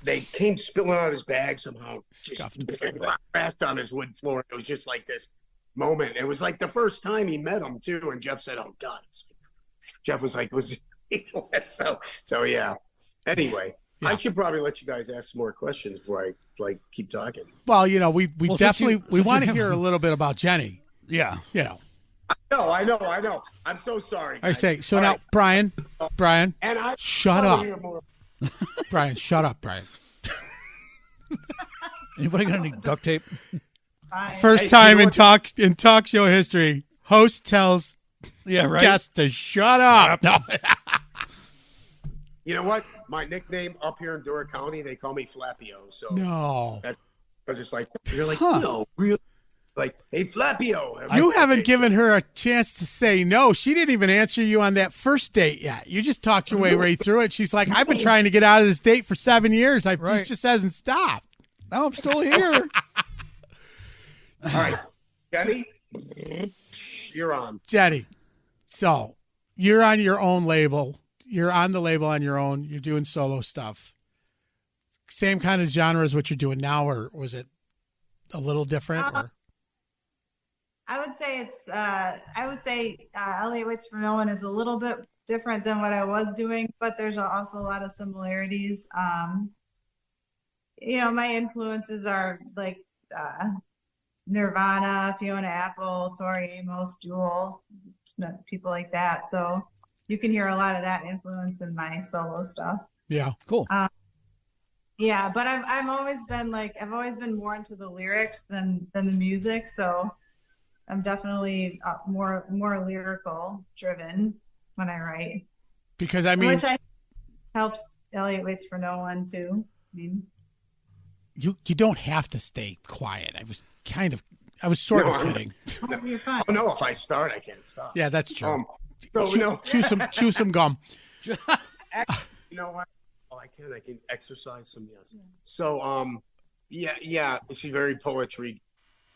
they came spilling out his bag somehow, just crashed on his wood floor. It was just like this moment. It was like the first time he met him too, and Jeff said, "Oh God." Jeff was like, "Was so yeah." Anyway, I should probably let you guys ask some more questions before I keep talking. Well, you know, we definitely want to hear a little bit about Jenny. Yeah. You know. I know. I'm so sorry. I say so. All now, right. Brian, and I shut up. Brian, shut up, Brian. Anybody got any duct tape? First time in talk show history, host tells guest to shut up. No. You know what? My nickname up here in Dora County, they call me Flappio. So no, I was just like, you're like, no, really? Like, hey, Flappio. You haven't given her a chance to say no. She didn't even answer you on that first date yet. You just talked your way right through it. She's like, I've been trying to get out of this date for 7 years. It just hasn't stopped. Now I'm still here. All right. Jenny, you're on. Jenny, so you're on your own label. You're on the label on your own. You're doing solo stuff. Same kind of genre as what you're doing now, or was it a little different? Or? I would say Elliott Waits for No One is a little bit different than what I was doing, but there's also a lot of similarities. My influences are like Nirvana, Fiona Apple, Tori Amos, Jewel, people like that. So you can hear a lot of that influence in my solo stuff. Yeah, cool. Yeah, but I've always been more into the lyrics than the music. So I'm definitely more lyrical driven when I write. Because I mean, which I helps Elliott Waits for No One too. I mean, you don't have to stay quiet. I was sort of kidding. You're fine. Oh no, if I start, I can't stop. Yeah, that's true. So chew some gum. Actually, you know what? Oh, I can exercise some. Yes. So yeah, she's very poetry.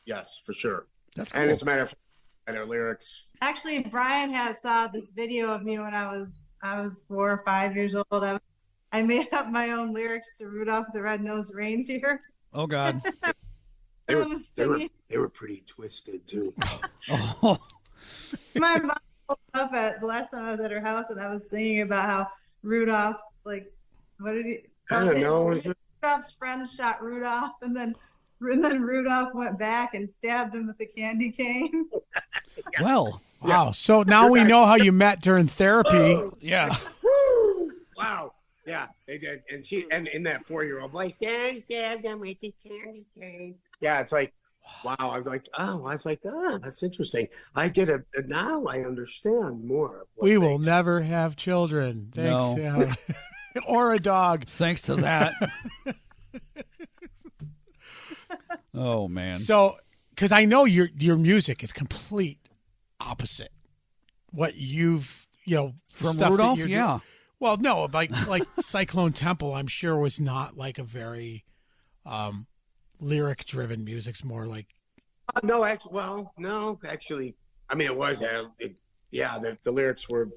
Yes, for sure. That's cool. And as a matter of fact, and her lyrics. Actually, Brian saw this video of me when I was 4 or 5 years old. I made up my own lyrics to Rudolph the Red-Nosed Reindeer. Oh God. They were pretty twisted too. Oh. My mom pulled up the last time I was at her house, and I was singing about how Rudolph, like, what did he? I don't know. Rudolph's friend shot Rudolph, and then Rudolph went back and stabbed him with a candy cane. Well, wow. Yeah. So now we know how you met during therapy. Yeah. Woo! Wow. Yeah, they did. And in that 4-year-old voice, Dad, I'm with the candy cane. Yeah, it's like, wow. I was like, that's interesting. I get it. Now I understand more. We will never have children. Thanks. No. Or a dog. Thanks to that. Oh, man. So, because I know your music is complete opposite what you've, from stuff Rudolph, yeah. Well, no, like Cyclone Temple, I'm sure was not like a very lyric-driven music. It's more like actually, I mean, it was. The lyrics were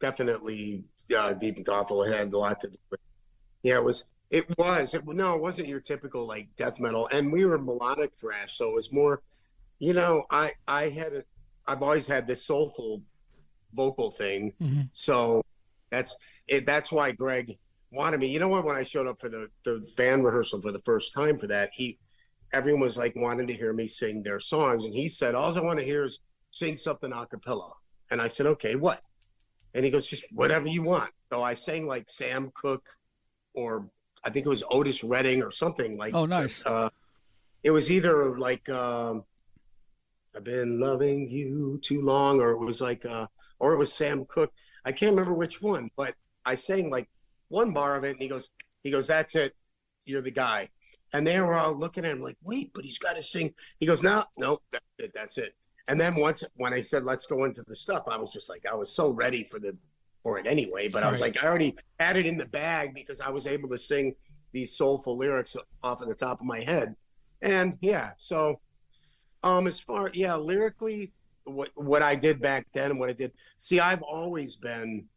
definitely deep and thoughtful. It had a lot to do with. Yeah, it was. It wasn't your typical like death metal, and we were melodic thrash, so it was more. I've always had this soulful vocal thing, so. That's why Greg wanted me. You know what? When I showed up for the band rehearsal for the first time for that, everyone was like wanting to hear me sing their songs, and he said, "All I want to hear is sing something a cappella." And I said, "Okay, what?" And he goes, "Just whatever you want." So I sang like Sam Cooke, or I think it was Otis Redding or something like. Oh, nice. It was either like "I've been loving you too long," or it was like, or it was Sam Cooke. I can't remember which one, but I sang like one bar of it, and he goes, "That's it, you're the guy." And they were all looking at him like, "Wait, but he's got to sing." He goes, "No, that's it." And then when I said, "Let's go into the stuff," I was just like, I was so ready for it anyway. But I was like, I already had it in the bag because I was able to sing these soulful lyrics off of the top of my head. And yeah, so as far lyrically. What I did back then and what I did. See, I've always been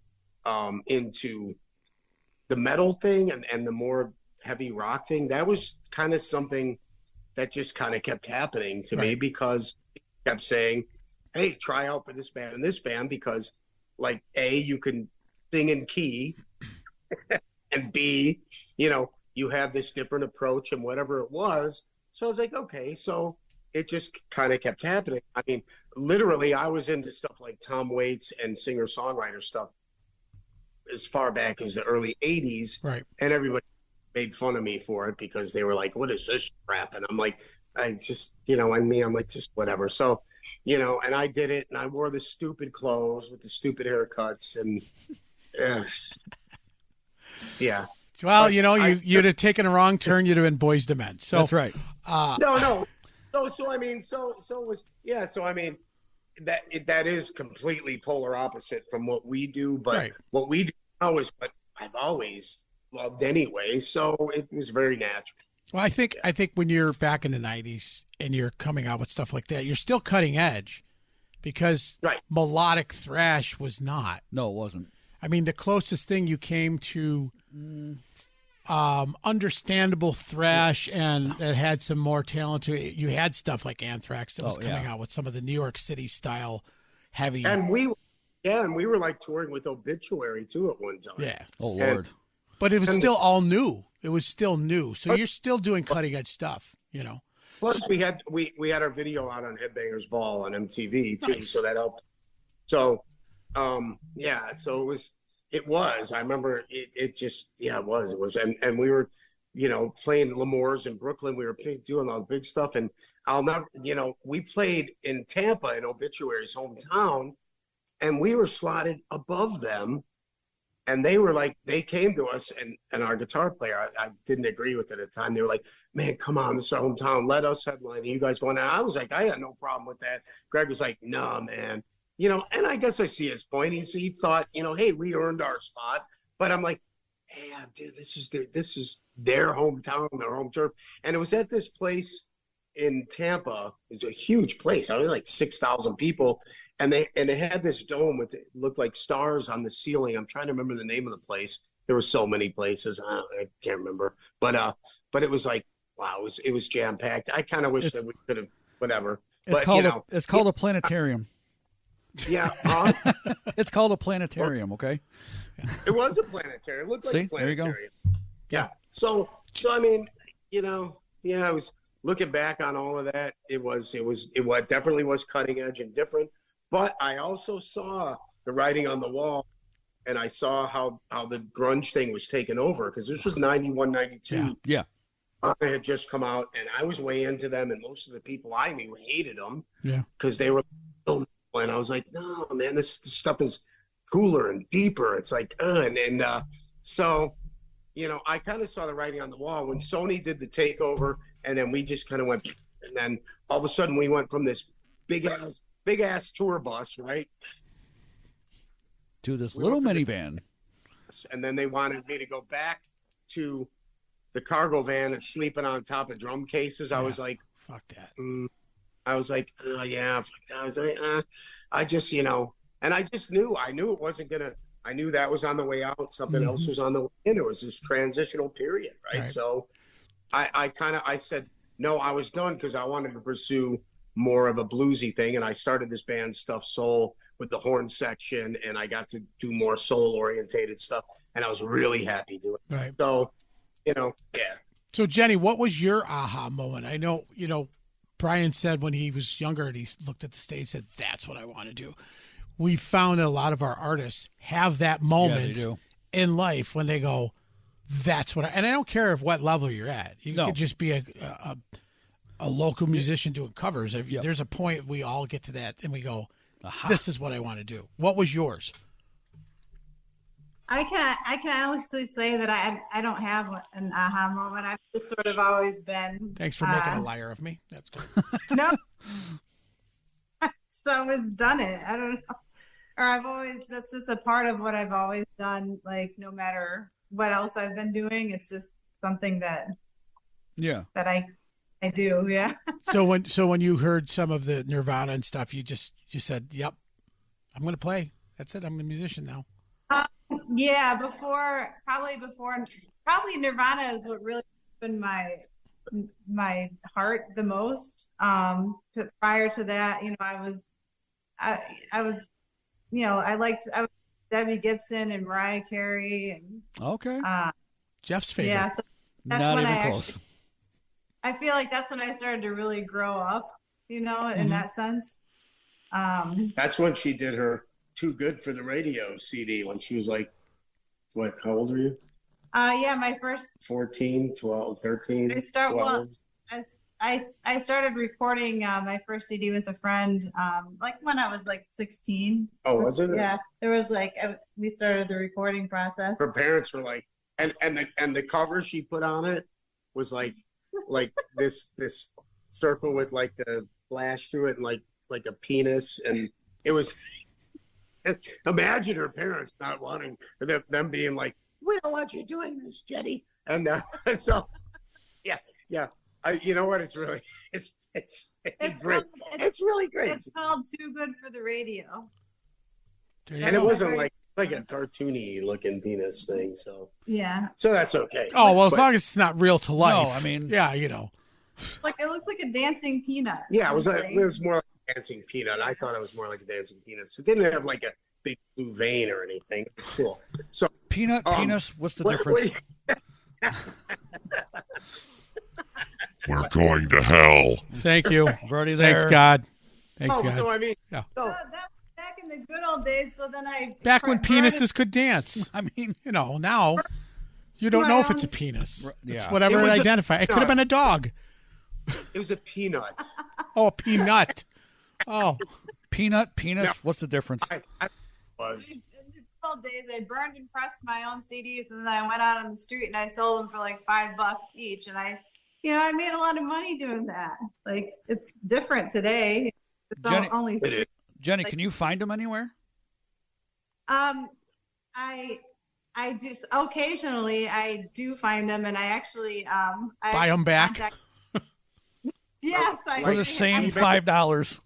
into the metal thing and the more heavy rock thing. That was kind of something that just kind of kept happening to me because he kept saying, "Hey, try out for this band and this band," because like A, you can sing in key and B, you have this different approach and whatever it was. So I was like, okay, so it just kind of kept happening. I mean, literally, I was into stuff like Tom Waits and singer-songwriter stuff as far back as the early 80s. Right. And everybody made fun of me for it because they were like, "What is this crap?" And I'm like, I just, I'm like, just whatever. So, and I did it, and I wore the stupid clothes with the stupid haircuts. And, yeah. Well, you'd have taken a wrong turn, you'd have been Boys to Men. So that's right. No. So I mean, that is completely polar opposite from what we do, but what we do now is what I've always loved anyway. So it was very natural. Well, I think when you're back in the 90s and you're coming out with stuff like that, you're still cutting edge because melodic thrash was not. No, it wasn't. I mean, the closest thing you came to understandable thrash, and it had some more talent to it. You had stuff like Anthrax that was coming out with some of the New York City style heavy. And we were like touring with Obituary too at one time. Yeah. Oh Lord. But it was still all new. It was still new. So you're still doing cutting edge stuff, you know. Plus we had our video out on Headbangers Ball on MTV too, Nice. so that helped. So so it was. I remember it was. And we were, playing L'Amour's in Brooklyn. We were doing all the big stuff. And I'll never, we played in Tampa in Obituary's hometown, and we were slotted above them. And they came to us, and our guitar player, I didn't agree with it at the time. They were like, man, come on, this is our hometown. Let us headline. You guys going out? I was like, I had no problem with that. Greg was like, nah, man. And I guess I see his point. He thought, hey, we earned our spot. But I'm like, yeah, dude, this is their hometown, their home turf. And it was at this place in Tampa. It was a huge place. I was like 6,000 people. And it had this dome with it looked like stars on the ceiling. I'm trying to remember the name of the place. There were so many places. I can't remember. But it was like, wow, it was jam packed. I kind of wish that we could have whatever. It's called a planetarium. Yeah. It's called a planetarium, okay? It was a planetarium. It looked like a planetarium. There you go. Yeah. So I mean, I was looking back on all of that. It definitely was cutting edge and different. But I also saw the writing on the wall, and I saw how the grunge thing was taken over, because this was 91, 92. Yeah. It had just come out, and I was way into them, and most of the people I knew hated them. Yeah. Because they were, and I was like, no, man, this stuff is cooler and deeper. It's like, so, I kind of saw the writing on the wall when Sony did the takeover, and then we just kind of went, and then all of a sudden we went from this big ass tour bus, right, to this little minivan. And then they wanted me to go back to the cargo van and sleeping on top of drum cases. I was like, fuck that. I was like, yeah. I was like, I just, and I just knew. I knew it wasn't gonna. I knew that was on the way out. Something else was on the way in. It was this transitional period, right? So, I said no. I was done because I wanted to pursue more of a bluesy thing, and I started this band Stuffed Soul with the horn section, and I got to do more soul orientated stuff, and I was really happy doing it. Right. So, yeah. So Jenny, what was your aha moment? I know, Brian said when he was younger and he looked at the stage and said, that's what I want to do. We found that a lot of our artists have that moment in life when they go, that's what and I don't care what level you're at. You could just be a local musician doing covers. There's a point we all get to that and we go, this is what I want to do. What was yours? I can honestly say that I don't have an aha moment. I've just sort of always been. Thanks for making a liar of me. That's good. No, so I've always done it. I don't know, or that's just a part of what I've always done. Like no matter what else I've been doing, it's just something that that I do. Yeah. So when you heard some of the Nirvana and stuff, you said, "Yep, I'm going to play. That's it. I'm a musician now." Yeah, probably Nirvana is what really opened my heart the most. Prior to that, I was Debbie Gibson and Mariah Carey and Jeff's favorite. Yeah, so that's Not when even close. I feel like that's when I started to really grow up, in that sense. That's when she did her Too Good for the Radio CD when she was like, how old are you? My first 14, 12, 13. I started recording my first CD with a friend like when I was like 16. Oh, was it? Yeah, there was we started the recording process. Her parents were like, and the cover she put on it was like this circle with like the flash through it and like a penis, and it was. Imagine her parents not wanting them being like, we don't want you doing this, Jenny. And so, yeah. You know what? It's really, it's great. It's really great. It's called Too Good for the Radio. And it wasn't like like a cartoony looking penis thing. So Yeah. so that's okay. Oh well, as But- long as it's not real to life. No, I mean- yeah, you know. Like it looks like a dancing peanut. Yeah, it was honestly. more like a dancing peanut. I thought it was more like a dancing penis. It didn't have like a big blue vein or anything. It was cool. So Peanut, penis. What's the what- difference? We're going to hell. Thank you. We're already there. Thanks God. Thanks oh, God. so I mean, Yeah. so, That was back in the good old days. So then I Back when burned it- penises could dance. I mean, You know, now you don't know if it's a penis. Yeah. It's whatever It was it a- identifies. It could have been a dog. it was a peanut. Oh, a peanut. Oh, peanut, penis. No. What's the difference? I was. In the good old days, I burned and pressed my own CDs, and then I went out on the street and I sold them for like $5 each, and I made a lot of money doing that. Like it's different today. It's Jenny- only It is. Jenny, can you find them anywhere? I just occasionally I do find them, and I actually I buy them back. contact- Yes, I For the Like- same $5.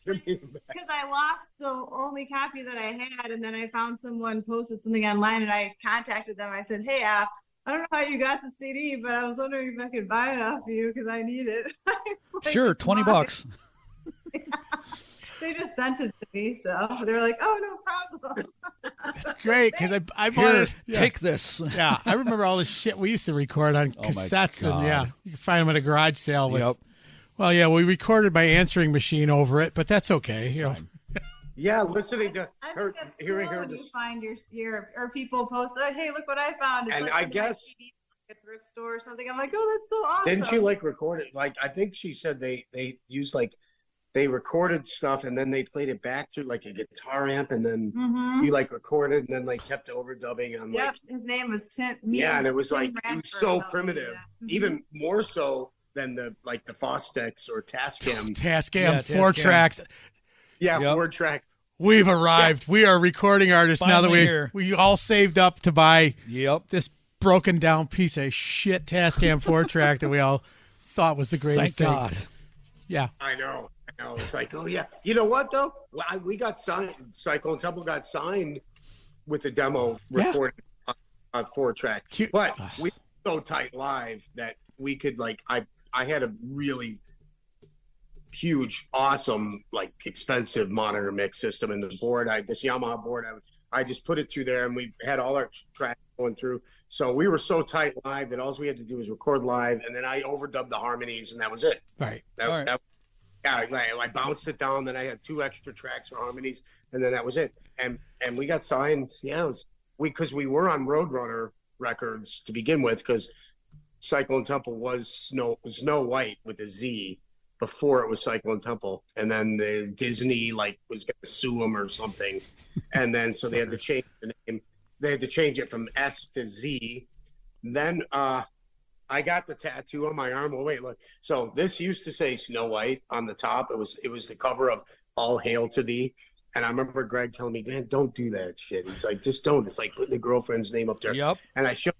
because I lost the only copy that I had, and then I found someone posted something online, and I contacted them. I said, "Hey, I don't know how you got the CD, but I was wondering if I could buy it off you because I need it." It's like, Sure, $20. They just sent it to me, so they're like, "Oh, no problem." That's great because I bought Here, it. Yeah. take this. Yeah, I remember all the shit we used to record on Oh, my cassettes, and God. yeah, you can find them at a garage sale. With, Yep. Well, yeah, we recorded my answering machine over it, but that's okay. You know, Yeah, listening to I her, think that's hearing cool her. when you Just, find your or people post, oh, "Hey, look what I found!" It's And like I one of my guess- CDs at a thrift store or something. I'm like, "Oh, that's so awesome!" didn't you like record it? Like I think she said they used like they recorded stuff and then they played it back through like a guitar amp and then Mm-hmm. you like recorded and then like kept overdubbing. I'm Yep, like, his name was Tim. yeah, and it was Tim like it Radford was so helped me do primitive, that. Mhm. even more so than the like the Fostex or Tascam. Tascam, Yeah, 4 Tascam. tracks. Yeah, Yep. 4 tracks. We've arrived. We are recording artists now that Finally here. we all saved up to buy Yep. this broken down piece of shit Tascam 4 track that we all thought was the greatest Thank thing. God. Yeah. I know. It's like, oh yeah. You know what though? Well, we got signed. Cyclone Temple got signed with the demo Yeah. recorded on 4 track. Cute. But we were so tight live that we could like I had a really huge, awesome, like expensive monitor mix system in the board. This Yamaha board. I just put it through there, and we had all our tracks going through. So we were so tight live that all we had to do was record live, and then I overdubbed the harmonies, and that was it. Right. That, All right. that, yeah, I bounced it down. Then I had 2 extra tracks for harmonies, and then that was it. And we got signed. Yeah, it was because we were on Roadrunner Records to begin with, because Cyclone Temple was Zno White with a Z before it was Cyclone Temple, and then the Disney like was going to sue them or something, and then so they had to change the name. They had to change it from S to Z. Then I got the tattoo on my arm. Well, wait, look. So this used to say Zno White on the top. It was the cover of All Hail to Thee. And I remember Greg telling me, "Man, don't do that shit." He's like, "Just don't." It's like putting the girlfriend's name up there. Yep. And I showed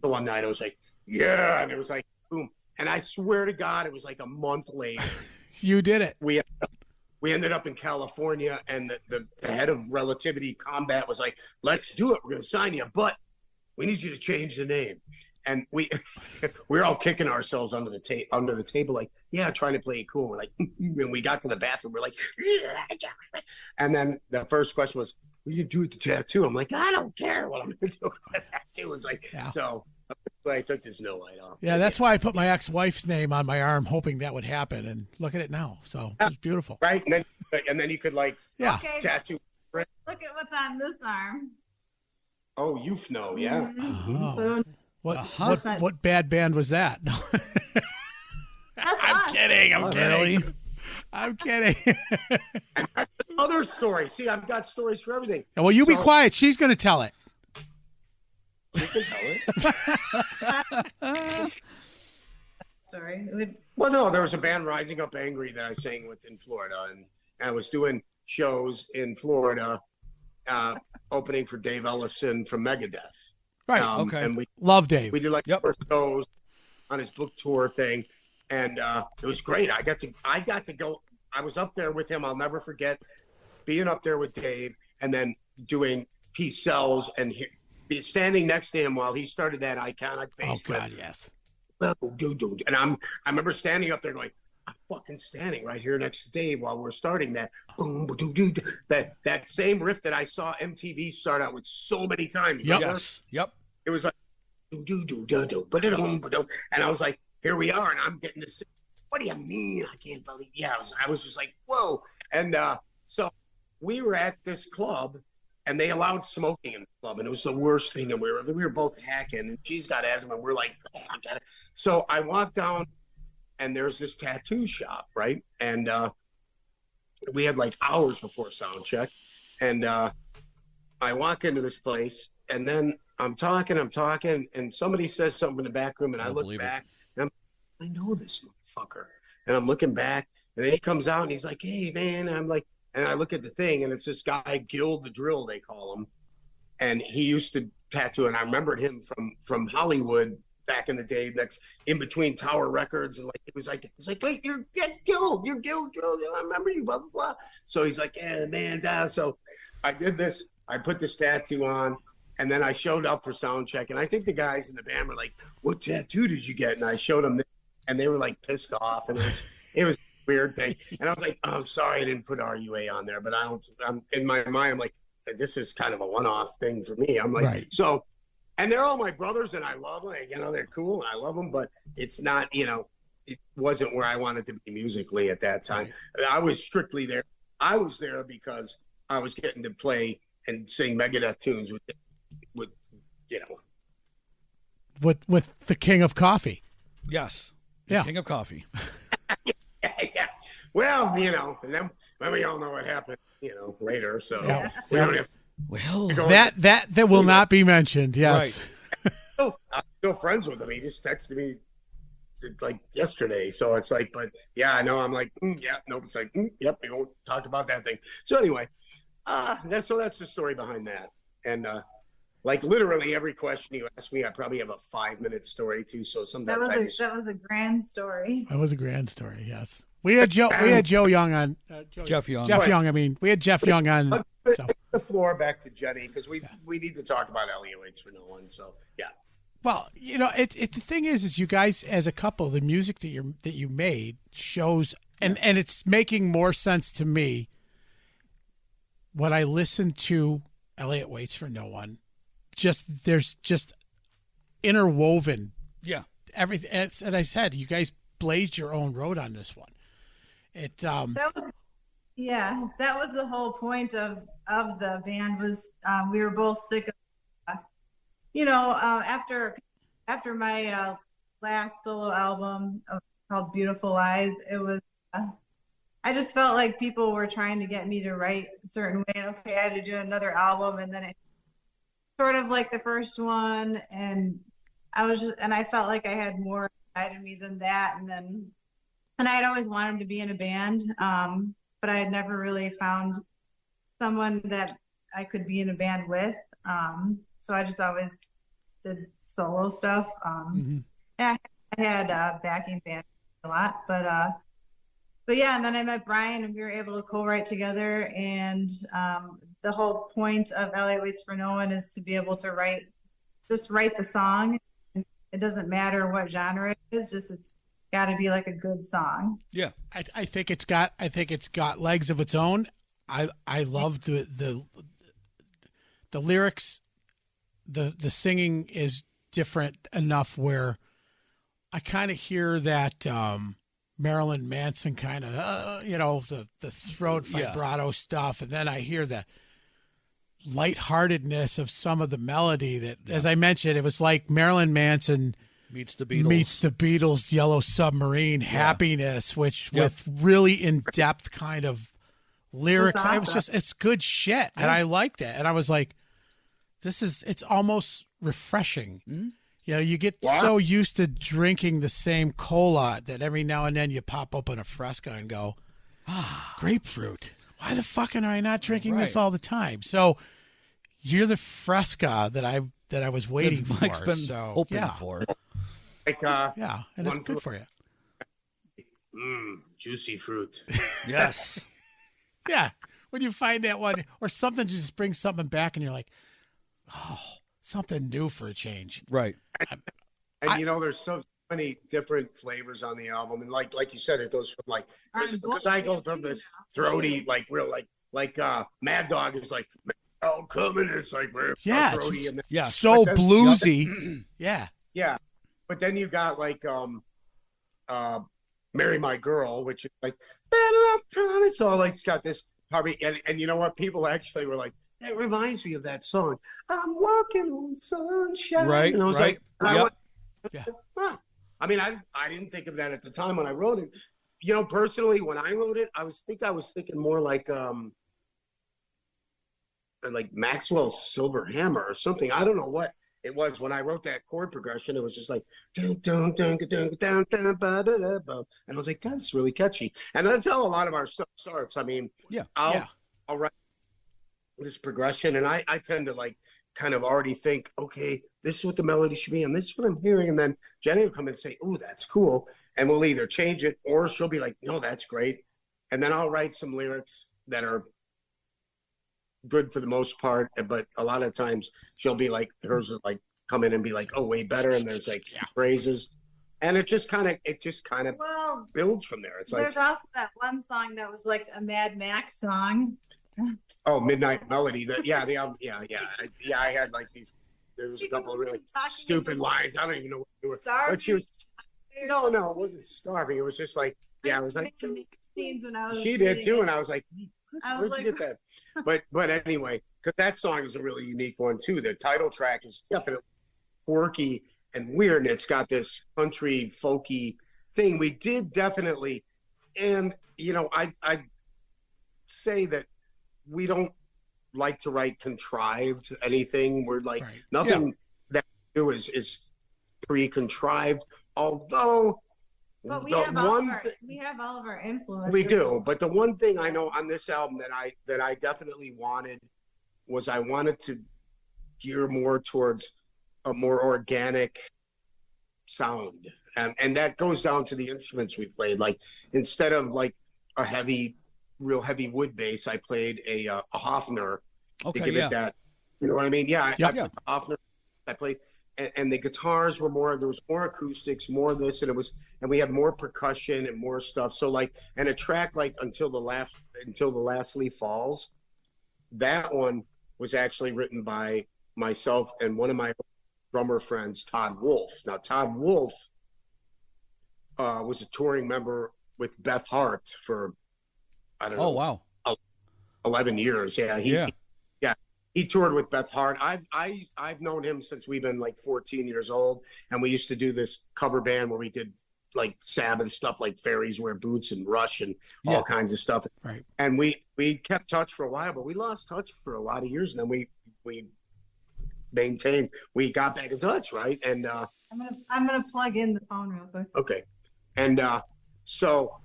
her one night. I was like, "Yeah," and it was like, boom. And I swear to God, it was like a month later. You did it. We ended up in California, and the head of Relativity Combat was like, "Let's do it. We're going to sign you, but we need you to change the name." And we were all kicking ourselves under the table, like, yeah, trying to play it cool. We're like, when we got to the bathroom, we're like, yeah. And then the first question was, "What are you do with the tattoo?" I'm like, "I don't care what I'm going to do with the tattoo." It's like, Yeah. So I took this Zno White off. Yeah, that's why I put my ex-wife's name on my arm, hoping that would happen. And look at it now. So it's beautiful. Right, and then you could like Yeah. Okay, tattoo. look at what's on this arm. Oh, EWFNO, yeah. Oh. So Uh-huh. What bad band was that? No. that's I'm us. kidding. I'm Really? kidding. I'm kidding. Other story. See, I've got stories for everything. Well, you be So- quiet. She's going to tell it. You can tell it. Sorry. It would, Well, no, there was a band, Rising Up Angry, that I sang with in Florida, and I was doing shows in Florida, opening for Dave Ellefson from Megadeth. Right. Okay. And we Love Dave. did like Yep. the first shows on his book tour thing, and it was great. I got to go. I was up there with him. I'll never forget being up there with Dave, and then doing he sells, and be standing next to him while he started that iconic bass. Oh God, yes. And I remember standing up there going, I'm fucking standing right here next to Dave while we're starting that. That same riff that I saw MTV start out with so many times. Yep. Yes. Yep. It was like, and I was like, here we are, and I'm getting this. What do you mean? I can't believe. Yeah, I was just like, whoa. And so we were at this club, and they allowed smoking in the club, and it was the worst thing. And we were both hacking, and she's got asthma, and we're like, oh, I got it. So I walked down, and there's this tattoo shop, right? And we had like hours before sound check, and I walk into this place, and then I'm talking, and somebody says something in the back room, and I look back, and I know this motherfucker, and I'm looking back, and then he comes out, and he's like, hey man, and I'm like. And I look at the thing, and it's this guy, Gil the Drill, they call him. And he used to tattoo, and I remembered him from Hollywood back in the day, next in between Tower Records. And like it was like, wait, you're Gil Drill. I remember you, blah, blah, blah. So he's like, yeah, man. So I did this. I put this tattoo on, and then I showed up for sound check. And I think the guys in the band were like, what tattoo did you get? And I showed them this, and they were like pissed off. And it was weird thing. And I was like, oh, I'm sorry I didn't put RUA on there, but I'm in my mind, I'm like, this is kind of a one-off thing for me. I'm like, right. So, and they're all my brothers, and I love them, you know, they're cool and I love them, but it's not, you know, it wasn't where I wanted to be musically at that time. Right. I was strictly there. I was there because I was getting to play and sing Megadeth tunes with you know, with the King of Coffee. Yes. Yeah. King of Coffee. yeah. Well, you know, and then we all know what happened, you know, later. So Yeah. we don't have Well, that will not be mentioned. Yes. Right. I'm still friends with him. He just texted me like yesterday. So it's like, but yeah, I know. I'm like, yeah, nope. It's like, yep, we won't talk about that thing. So anyway, that's the story behind that. And like literally every question you ask me, I probably have a 5-minute story too. So sometimes that was a grand story. That was a grand story. Yes. We had Joe Young on. Jeff Young. Jeff Young. I mean, we had Jeff Young on. So. The floor back to Jenny because we need to talk about Elliot Waits for no one. So yeah. Well, you know, the thing is you guys as a couple, the music that you made shows, and it's making more sense to me when I listen to Elliot Waits for no one. There's just interwoven. Yeah. Everything. And I said, you guys blazed your own road on this one. That was the whole point of the band was we were both sick of, after my last solo album called Beautiful Lies, it was, I just felt like people were trying to get me to write a certain way. Okay, I had to do another album, and then it sort of like the first one, and I felt like I had more inside of me than that, and I had always wanted to be in a band, but I had never really found someone that I could be in a band with. So I just always did solo stuff. Yeah, I had backing band a lot, but yeah, and then I met Brian, and we were able to co-write together. And the whole point of Elliot Waits for No One is to be able to write the song. It doesn't matter what genre it is, just it's got to be like a good song. Yeah, I think it's got legs of its own. I love the lyrics. The singing is different enough where I kind of hear that Marilyn Manson kind of the throat vibrato stuff, and then I hear the lightheartedness of some of the melody that, as I mentioned, it was like Marilyn Manson meets the Beatles, Yellow Submarine, Happiness, which with really in-depth kind of lyrics. Awesome. I was just, it's good shit, and I liked it. And I was like, it's almost refreshing. Mm-hmm. You know, you get so used to drinking the same cola that every now and then you pop open a Fresca and go, grapefruit. Why the fuck am I not drinking this all the time? So you're the Fresca that I was waiting for. Mike's been hoping for. Like, and it's good for you. Juicy fruit. Yes. Yeah. When you find that one or something just brings something back and you're like, something new for a change. Right. And there's so many different flavors on the album, and like you said, it goes from like because I go from this throaty like real like Mad Dog is like oh coming, it's like yeah, throaty it's, and then, yeah, so then, bluesy. yeah, but then you got like Marry My Girl, which is like so like it's got this probably and you know what, people actually were like, that reminds me of that song, I'm walking on sunshine, right? And I was right. like, yeah. Huh. I mean, I didn't think of that at the time when I wrote it. Personally, when I wrote it, I was thinking more like Maxwell's Silver Hammer or something. I don't know what it was when I wrote that chord progression. It was just like dun, dun, dun, dun, dun, dun, ba, da, da, ba. And I was like, that's really catchy. And that's how a lot of our stuff starts. I mean, I'll write this progression, and I tend to like kind of already think, okay, this is what the melody should be, and this is what I'm hearing. And then Jenny will come in and say, "Ooh, that's cool," and we'll either change it or she'll be like, "No, that's great." And then I'll write some lyrics that are good for the most part, but a lot of times she'll be like, hers will like come in and be like, "Oh, way better," and there's like phrases, and it just kind of builds from there. It's like there's also that one song that was like a Mad Max song. Oh, Midnight Melody. I had like these. There was a couple of really stupid lines. I don't even know what they were. But she was. No, it wasn't starving. It was just like, it was like. Scenes when I was she did too, and I was like, where'd you get that? But anyway, because that song is a really unique one too. The title track is definitely quirky and weird, and it's got this country folky thing. We did definitely, and I say that we don't like to write contrived anything. We're like nothing that we do is pre-contrived. Although but we have all of our influences. We do, but the one thing I know on this album that I definitely wanted was I wanted to gear more towards a more organic sound, and that goes down to the instruments we played. Like instead of like a real heavy wood bass, I played a Hofner to give it that, you know what I mean? Yeah, Hofner. I played, and the guitars were more. There was more acoustics, more of this, and we had more percussion and more stuff. So like, and a track like until the last leaf falls, that one was actually written by myself and one of my drummer friends, Todd Wolf. Now Todd Wolf was a touring member with Beth Hart for, I don't know. Oh, wow. 11 years. Yeah. He toured with Beth Hart. I've known him since we've been like 14 years old. And we used to do this cover band where we did like Sabbath stuff, like Fairies Wear Boots and Rush and all kinds of stuff. Right. And we kept touch for a while, but we lost touch for a lot of years. And then we maintained, we got back in touch. Right. And, I'm going to plug in the phone real quick. Okay. And, so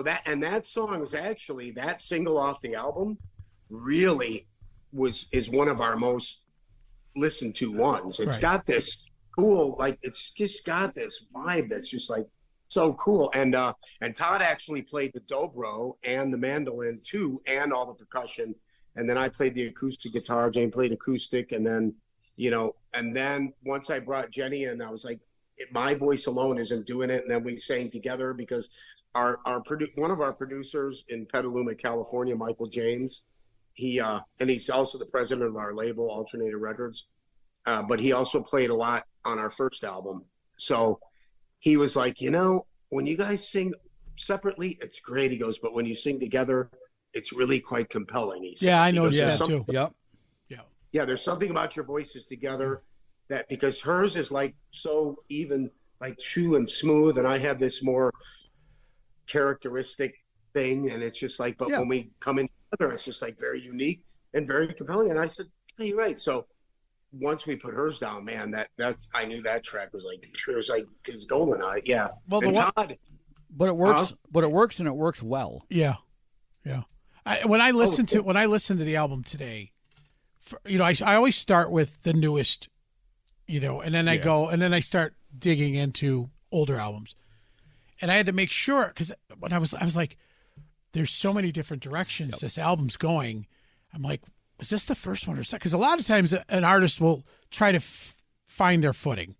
that song is actually, that single off the album really is one of our most listened to ones. It's got this cool, like it's just got this vibe that's just like so cool. And Todd actually played the dobro and the mandolin too, and all the percussion. And then I played the acoustic guitar. Jane played acoustic, and then once I brought Jenny in, I was like, my voice alone isn't doing it. And then we sang together because one of our producers in Petaluma, California, Michael James, and he's also the president of our label, Alternative Records, but he also played a lot on our first album. So he was like, when you guys sing separately, it's great. He goes, but when you sing together, it's really quite compelling. He said. Yeah, I know that too. Yep. Yeah, there's something about your voices together that, because hers is like so even, like true and smooth, and I have this more characteristic thing, and it's just like, but when we come in together, it's just like very unique and very compelling. And I said, hey, you're right. So once we put hers down, man, that's I knew that track was like, it was like his golden eye. Yeah. Well, Todd, but it works. But it works, and it works well. Yeah. When I listen to the album today, I always start with the newest, and then I go, and then I start digging into older albums. And I had to make sure, because when I was like, there's so many different directions this album's going. I'm like, was this the first one or second? Because a lot of times an artist will try to find their footing.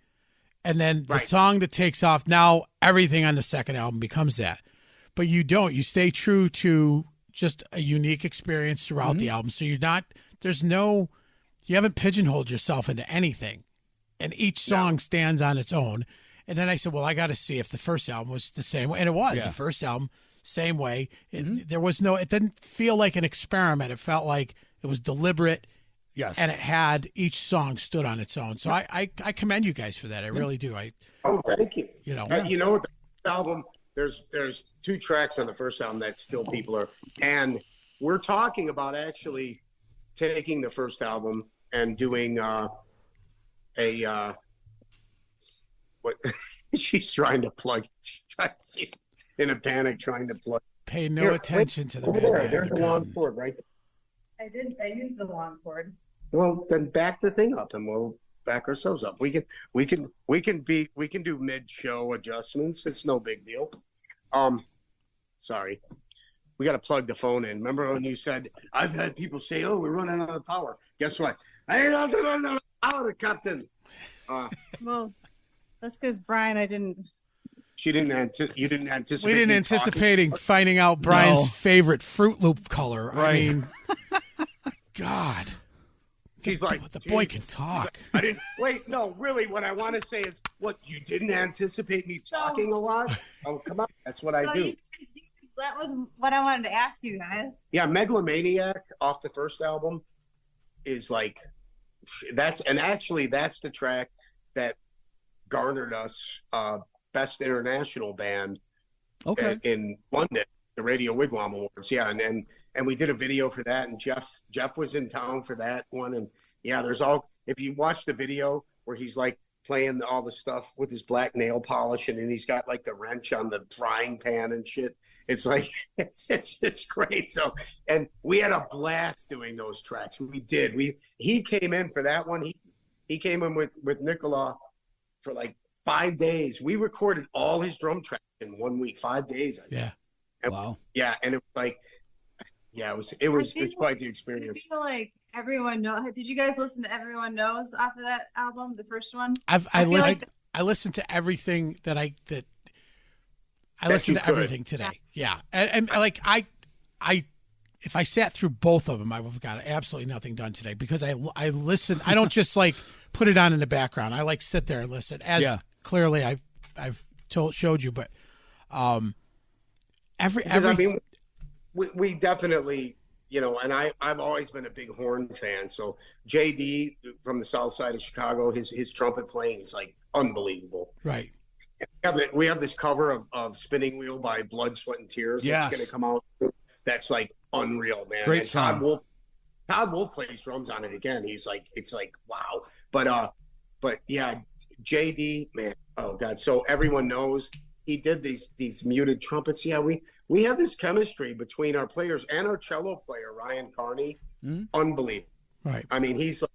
And then the song that takes off, now everything on the second album becomes that. But you don't. You stay true to just a unique experience throughout the album. So you haven't pigeonholed yourself into anything. And each song stands on its own. And then I said, well, I got to see if the first album was the same way. And it was. The first album, same way. It didn't feel like an experiment. It felt like it was deliberate. Yes. And it had, each song stood on its own. So I commend you guys for that. I really do. Thank you. You know, the album, there's 2 tracks on the first album that still people are, and we're talking about actually taking the first album and doing what she's trying to plug. She's in a panic trying to plug. Pay no attention to the man. There's the long cord, right? I used the long cord. Well, then back the thing up, and we'll back ourselves up. We can do mid-show adjustments. It's no big deal. Sorry, we got to plug the phone in. Remember when you said I've had people say, "Oh, we're running out of power." Guess what? I ain't out of power, Captain. Well, that's because Brian, you didn't anticipate. We didn't anticipate finding out Brian's favorite Fruit Loop color. Right. I mean, God. She's like, the boy can talk. I didn't wait. No, really, what I want to say is, what, you didn't anticipate me talking a lot? Oh, come on, that's what I do. That was what I wanted to ask you guys. Yeah, Megalomaniac off the first album is like, that's the track that garnered us Best International Band in London, the Radio Wigwam Awards. Yeah, and we did a video for that, and Jeff was in town for that one. And yeah, if you watch the video where he's like playing all the stuff with his black nail polish, and then he's got like the wrench on the frying pan and shit. It's like, it's great. So, and we had a blast doing those tracks. We did. He came in for that one. He came in with Nicola for like 5 days. We recorded all his drum tracks in 1 week, 5 days. I think. Yeah. And, wow. Yeah, and it was like, yeah, it was quite the experience. I feel like everyone knows. Did you guys listen to Everyone Knows off of that album, the first one? I listened to everything I listened to everything today. Yeah. And like if I sat through both of them, I would have got absolutely nothing done today, because I listen. I don't just like put it on in the background. I like sit there and listen, as clearly I've showed you, but we definitely, and I've always been a big horn fan. So JD from the south side of Chicago, his trumpet playing is like unbelievable. Right. We have this cover of Spinning Wheel by Blood, Sweat, and Tears. Yes. It's going to come out. That's like unreal, man. Great and song. Todd Wolf plays drums on it again. He's like, it's like, wow. But yeah, JD, man, oh God. So Everyone Knows he did these muted trumpets. Yeah, we have this chemistry between our players, and our cello player, Ryan Carney. Unbelievable. Right. I mean, he's like,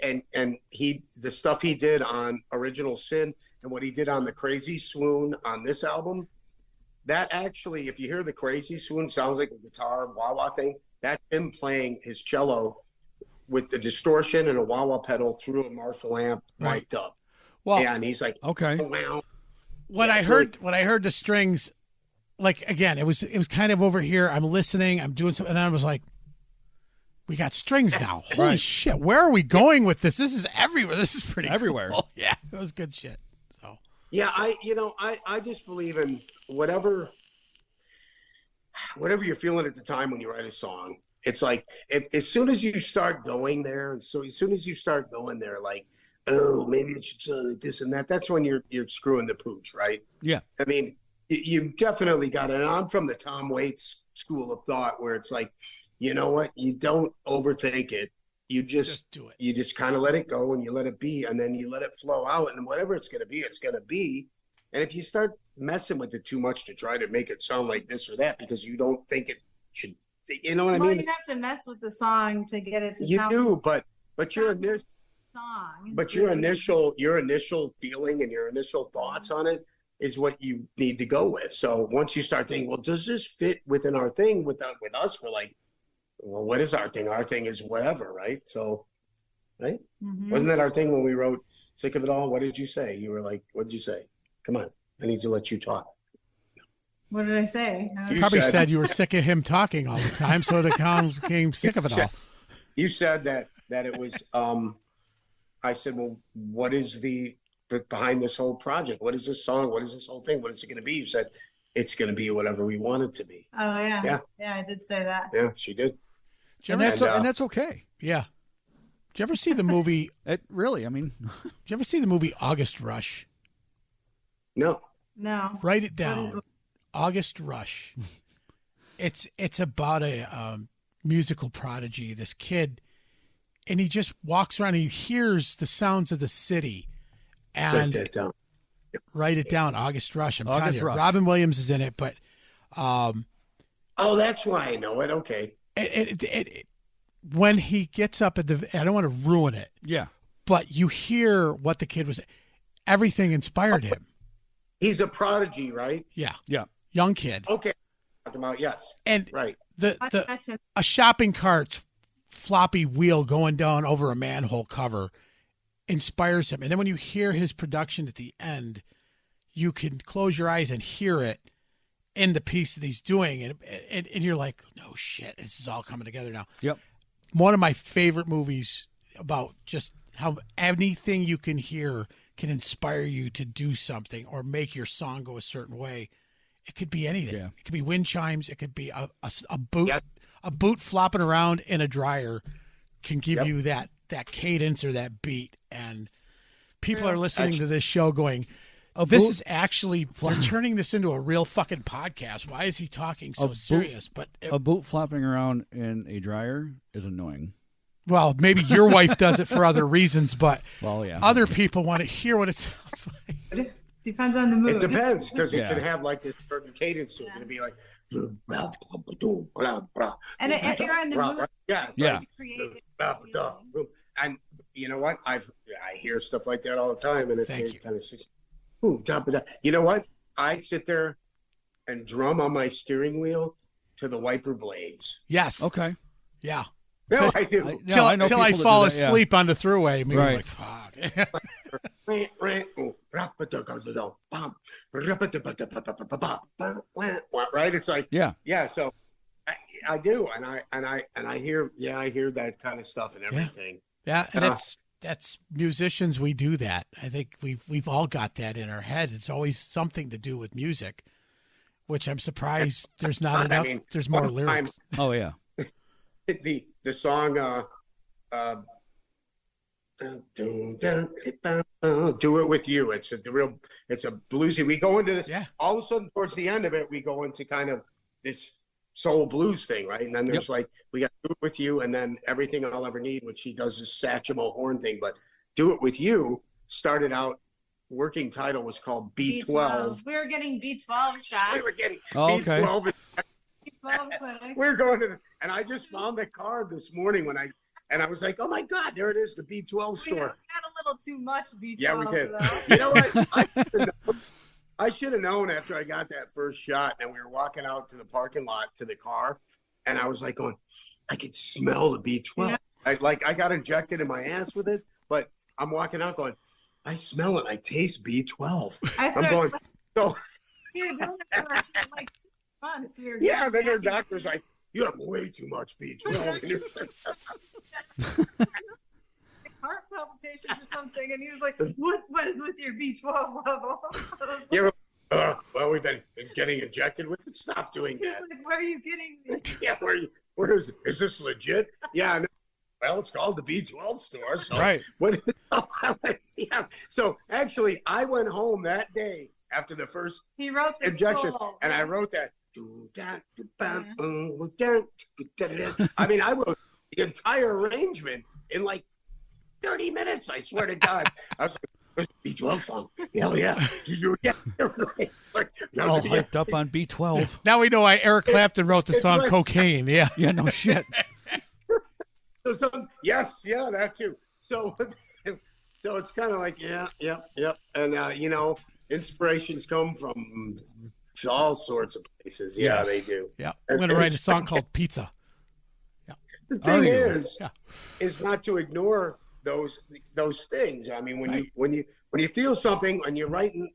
and the stuff he did on Original Sin and what he did on the Crazy Swoon on this album, that actually, if you hear the Crazy Swoon, sounds like a guitar wah-wah thing. That's him playing his cello with the distortion and a wah-wah pedal through a Marshall amp mic'd up. Well, and he's like, okay. Wow. When I heard the strings, like, again, it was kind of over here. I'm listening, I'm doing something, and I was like, we got strings now. Holy shit! Where are we going with this? This is everywhere. This is pretty everywhere. Cool. Yeah, it was good shit. So yeah, I just believe in whatever you're feeling at the time when you write a song. It's like as soon as you start going there, and so as soon as you start going there, like, oh, maybe it should sound like this and that. That's when you're screwing the pooch, right? Yeah. I mean, you definitely got it. And I'm from the Tom Waits school of thought, where it's like, you know what? You don't overthink it. You just do it. You just kind of let it go, and you let it be, and then you let it flow out, and whatever it's going to be, it's going to be. And if you start messing with it too much to try to make it sound like this or that because you don't think it should, you know what I mean? Well, you have to mess with the song to get it to sound. You do, but your initial song. But your initial feeling and your initial thoughts on it is what you need to go with. So once you start thinking, well, does this fit within our thing with us? We're like, well, what is our thing? Our thing is whatever, right? So, right? Mhm. Wasn't that our thing when we wrote Sick of It All? What did you say? You were like, what did you say? Come on, I need to let you talk. What did I say? You Probably said you were sick of him talking all the time, so the con became sick of it all. You said that it was. I said, well, what is behind this whole project? What is this song? What is this whole thing? What is it going to be? You said it's going to be whatever we want it to be. Oh yeah. Yeah. I did say that. Yeah, she did. And that's okay. Yeah. Did you ever see the movie? It really, I mean, Did you ever see the movie August Rush? No. No. Write it down. August Rush. It's about a musical prodigy. This kid, and he just walks around. He hears the sounds of the city, and Write that down. write it down. August Rush. I'm August telling you, Rush. Robin Williams is in it, but Oh, that's why I know it. Okay. when he gets up at I don't want to ruin it, yeah. but you hear what the kid was. Everything inspired him. He's a prodigy, right? Yeah, Yeah. young kid, Okay. Talking about yes. and Right. That's him. a shopping cart's floppy wheel going down over a manhole cover inspires him. And then when you hear his production at the end, you can close your eyes and hear it in the piece that he's doing. And you're like, no shit, this is all coming together now. Yep. One of my favorite movies about just how anything you can hear can inspire you to do something or make your song go a certain way. It could be anything. Yeah. It could be wind chimes. It could be a boot. Yep. A boot flopping around in a dryer can give Yep. you that cadence or that beat. And people True. are listening to this show going, A this boot- is actually, they're turning this into a real fucking podcast. Why is he talking so boot- serious? But, A boot flopping around in a dryer is annoying. well, maybe your wife does it for other reasons, but Well, yeah. other people want to hear what it sounds like. Depends on the mood. It depends because Yeah. it can have like this certain cadence to it. It'll be like, And if you're in the mood, yeah, it's Yeah. create like, and you know what? I hear stuff like that all the time, and it's Thank you. kind of you know what? I sit there and drum on my steering wheel to the wiper blades. Yes. Okay. Yeah. No, I do. I know Till I people that fall do that, yeah. asleep on the thruway. Maybe I'm Right. like, fuck. Right? It's like, Yeah. yeah. So I do, and I hear that kind of stuff and everything. Yeah, and that's musicians. We do that. I think we've all got that in our head. It's always something to do with music, which I'm surprised there's not I enough. mean, There's more one time- lyrics. Oh, yeah. The song Do It With You. It's a bluesy. We go into this, Yeah. all of a sudden towards the end of it, we go into kind of this soul blues thing, right? And then there's like, we got Do It With You, and then Everything I'll Ever Need, which he does this Satchmo horn thing. But Do It With You started out, working title was called B12. We were getting B12 shots. We were getting Oh, okay. B12. B12 clinic. We were going to, and I just found the card this morning and I was like, oh my God, there it is, the B12 We store. had a little too much B12. Yeah, we did. Though. You know what? I should have known after I got that first shot, and we were walking out to the parking lot to the car, and I was like going, I could smell the B12. Yeah. I got injected in my ass with it, but I'm walking out going, I smell it. I taste B12. I'm going, so We were doing it for like 6 months. We were yeah. Then their getting doctor's like, you have way too much B12. And you're like, heart palpitations or something, and he was like, "What is with your B12 level?" yeah, well, we've been getting injected with it. Stop doing He was that. like, "Where are you getting this?" Yeah, where is it? Is this legit? Yeah. No. Well, it's called the B12 store. So Right. What? Yeah. So actually, I went home that day after the first He wrote this injection, song. and I wrote that. I mean, I wrote the entire arrangement in like 30 minutes. I swear to God. I was like, "There's a B12 song. Hell yeah!" All hyped up on B12. Now we know why Eric Clapton wrote the it's song like- "Cocaine." Yeah. Yeah, no shit. So, yes, yeah, that too. So it's kind of like, yeah, and you know, inspirations come from all sorts of places. Yeah, Yes. they do. Yeah. I'm going to write a song called "Pizza." the thing you? is not to ignore those things. I mean, when you feel something and you're writing,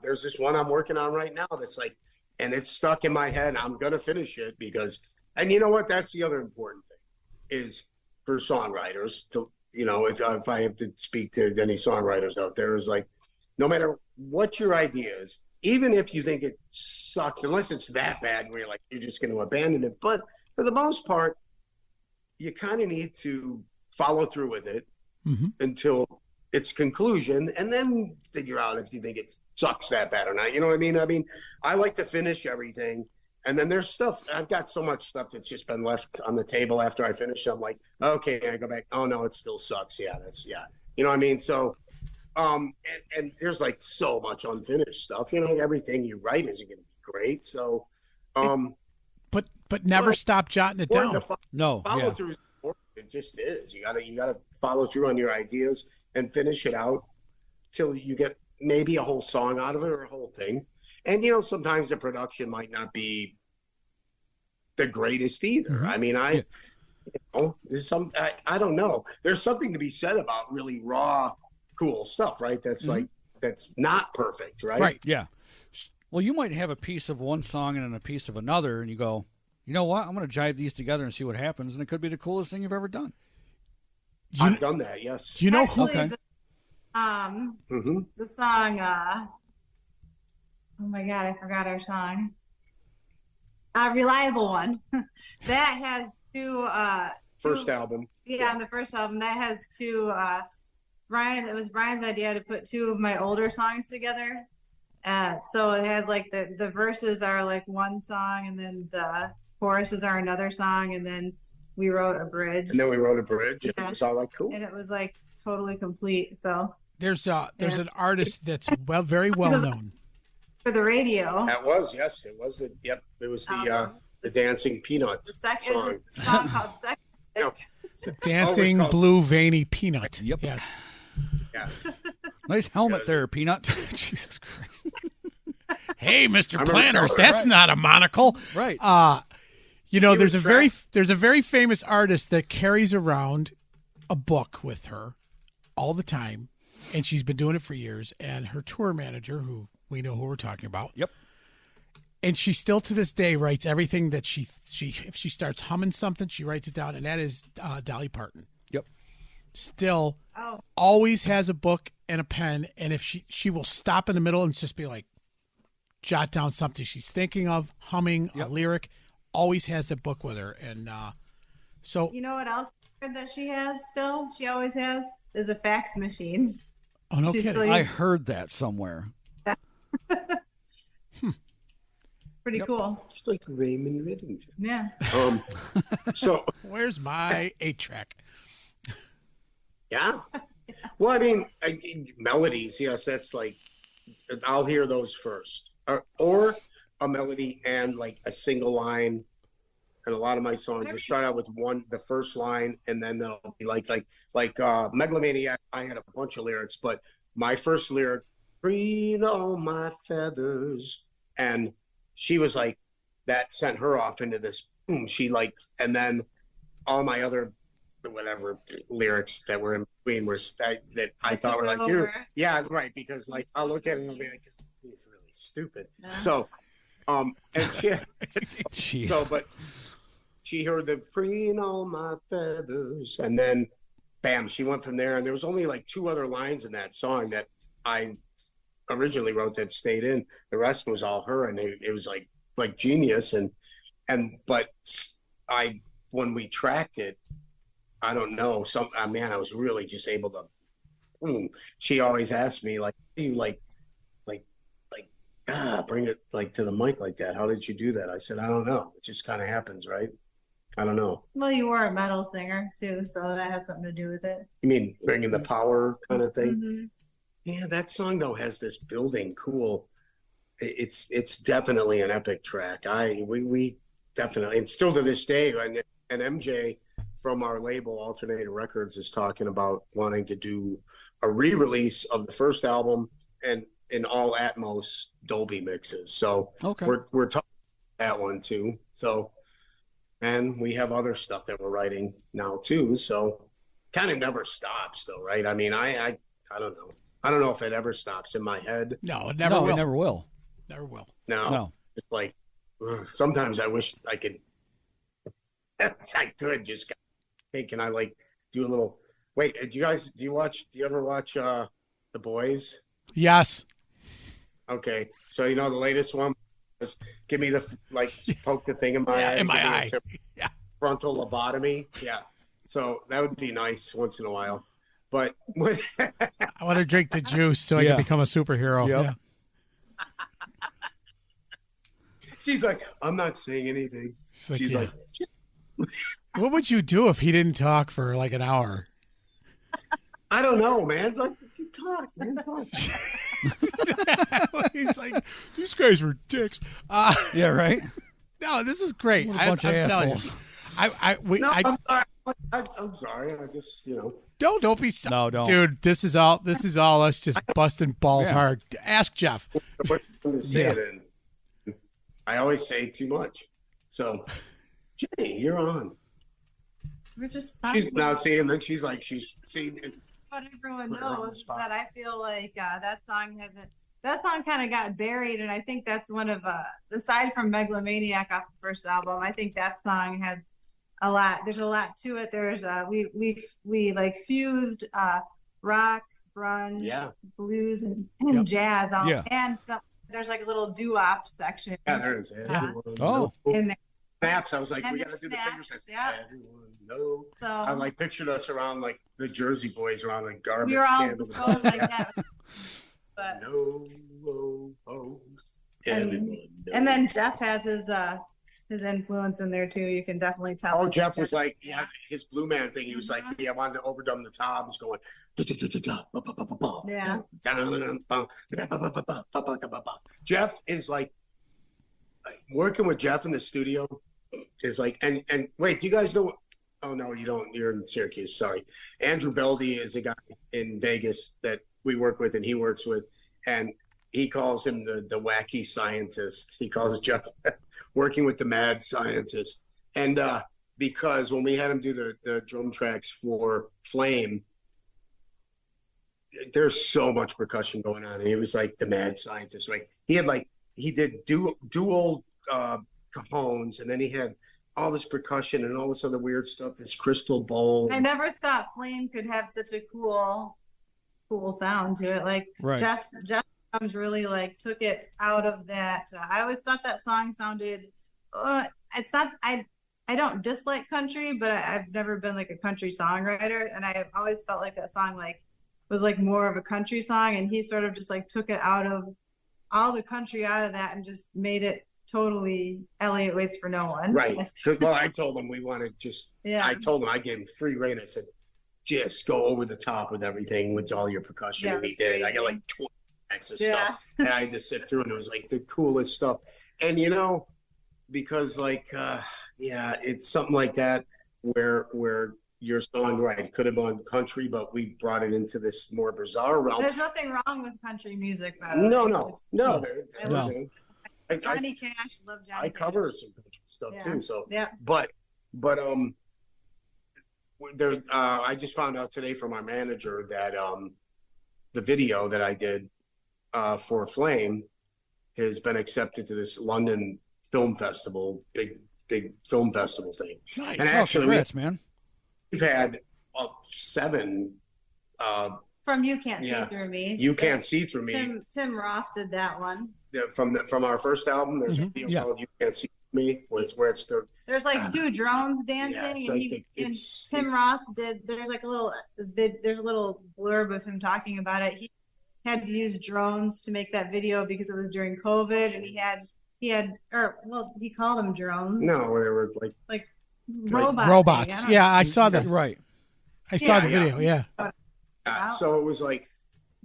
there's this one I'm working on right now that's like, and it's stuck in my head. I'm gonna finish it because, and you know what? That's the other important thing is for songwriters to, you know, if I have to speak to any songwriters out there, is like, no matter what your idea is, even if you think it sucks, unless it's that bad where you're just going to abandon it. But for the most part, you kind of need to follow through with it until its conclusion, and then figure out if you think it sucks that bad or not. You know what I mean? I mean, I like to finish everything. And then there's stuff, I've got so much stuff that's just been left on the table after I finish. I'm like, okay, I go back. Oh no, it still sucks. Yeah, you know what I mean? So, and there's like so much unfinished stuff, you know, everything you write isn't going to be great. So, but never stop jotting it down. Follow through is important. It just is. You gotta follow through on your ideas and finish it out till you get maybe a whole song out of it or a whole thing. And, you know, sometimes the production might not be the greatest either. I mean, I don't know. There's something to be said about really raw, cool stuff, right? That's like, that's not perfect, right? Right, yeah. Well, you might have a piece of one song and then a piece of another, and you go, you know what? I'm going to jive these together and see what happens, and it could be the coolest thing you've ever done. I've done that, yes. You know, actually, the song, oh my God, I forgot our song. Reliable One. That has two first album. Yeah, on the first album. That has two it was Brian's idea to put two of my older songs together. So it has like the verses are like one song and then the choruses are another song, and then we wrote a bridge. And it was all like cool. And it was like totally complete. So there's an artist that's very well known. For the radio. That was, yes. It was it was the Dancing Peanut song. The song called Second. Dancing Blue Veiny Peanut. Yep. Yes. Yeah. Nice helmet there, Peanut. Jesus Christ. Hey, Mr. Planners, that's not a monocle. Right. You know, there's a very famous artist that carries around a book with her all the time, and she's been doing it for years. And her tour manager, who we know who we're talking about. Yep. And she still to this day writes everything that she if she starts humming something, she writes it down, and that is Dolly Parton. Yep. Still always has a book and a pen, and if she will stop in the middle and just be like, jot down something she's thinking of, humming a lyric, always has a book with her. And so you know what else that she has still? She always has is a fax machine. Oh, no kidding. I heard that somewhere. Pretty cool. Just like Raymond Riddington. Yeah. So where's my 8-track? Yeah. Well, I mean, melodies, yes, that's like, I'll hear those first. Or a melody and like a single line. And a lot of my songs will start out with the first line, and then they'll be like Megalomaniac. I had a bunch of lyrics, but my first lyric, breathe all my feathers. And she was like, that sent her off into this boom. She like, and then all my other whatever lyrics that were in between were that I thought were like, yeah, right. Because like, I'll look at it and I'll be like, he's really stupid. Yeah. So, and but she heard the preen all my feathers, and then bam, she went from there. And there was only like 2 other lines in that song that I originally wrote that stayed in. The rest was all her, and it was like genius. But when we tracked it, I don't know, I was really just able to. She always asked me like, you bring it like to the mic like that. How did you do that? I said, I don't know. It just kind of happens, right? I don't know. Well, you were a metal singer too, so that has something to do with it. You mean bringing the power kind of thing? Mm-hmm. Yeah, that song though has this building cool. It's definitely an epic track. We definitely, and still to this day, and MJ from our label Alternator Records is talking about wanting to do a re-release of the first album and in all Atmos Dolby mixes. So we're talking about that one too. So and we have other stuff that we're writing now too. So kind of never stops though, right? I mean, I don't know. I don't know if it ever stops in my head. No, it never will. It never will. Never will. No. It's like sometimes I wish I could. I could just. Hey, can I like do a little? Wait, do you ever watch The Boys? Yes. Okay, so you know the latest one was give me the poke the thing in my eye. In my eye. Yeah. Frontal lobotomy. Yeah. So that would be nice once in a while. But I want to drink the juice so I can become a superhero. Yep. Yeah. She's like, I'm not saying anything. She's like, what would you do if he didn't talk for like an hour? I don't know, man. Like, talk, man. Talk. He's like, these guys were dicks. Yeah, right. No, this is great. I'm telling you. I'm sorry. I just, Don't be sorry. No, don't. Dude, this is all us just busting balls hard. Ask Jeff. I always say too much. So, Jenny, you're on. We're just she's now seeing that she's seeing. But everyone knows that I feel like that song kind of got buried, and I think that's one of aside from Megalomaniac off the first album, I think that song has a lot. There's a lot to it. There's we like fused rock, grunge, blues, and jazz and some. There's like a little doo-wop section. Yeah, there is. In there. Snaps. I was like, we got to do the finger snaps. Yeah. Everyone knows. So I pictured us around like the Jersey Boys around like garbage. We were all disposed like that. But and then Jeff has his influence in there too. You can definitely tell. Oh, Jeff was like, his Blue Man thing. He was like, I wanted to overdub the top. He's going, Jeff is like, working with Jeff in the studio is like, and wait, do you guys know? Oh no, you don't. You're in Syracuse. Sorry. Andrew Beldy is a guy in Vegas that we work with, and he works with, and he calls him the wacky scientist. He calls Jeff working with the mad scientist. And because when we had him do the drum tracks for Flame, there's so much percussion going on, and he was like the mad scientist, right? He did dual cajones, and then he had all this percussion and all this other weird stuff, this crystal bowl. I never thought Flame could have such a cool sound to it. Like Jeff Drums really like took it out of that. I always thought that song sounded. It's not. I don't dislike country, but I've never been like a country songwriter, and I always felt like that song was like more of a country song, and he sort of just like took it out of all the country out of that and just made it totally Elliott Waits for no one. Right. Well, I told him we wanted I told him, I gave him free rein. I said, just go over the top with everything with all your percussion. Yeah, and he did. Crazy. I got like 20 tracks of stuff. And I just sit through, and it was like the coolest stuff. And because it's something like that where your song, could have gone country, but we brought it into this more bizarre realm. There's nothing wrong with country music, by the way. No. There isn't. Johnny Cash, love Johnny. I cover some country stuff too. So but I just found out today from our manager that the video that I did for Flame has been accepted to this London film festival, big film festival thing. Nice. And actually, congrats, man. We've had 7. From You Can't See Through Me. You Can't See Through Me. Tim Roth did that one. From our first album, there's a video called You Can't See Through Me, where it's there's like 2 drones dancing, and Tim Roth did. There's like a little blurb of him talking about it. He had to use drones to make that video because it was during COVID, and he called them drones. No, they were like robots. Yeah, I saw that. Right. I saw the video. Yeah. So it was like.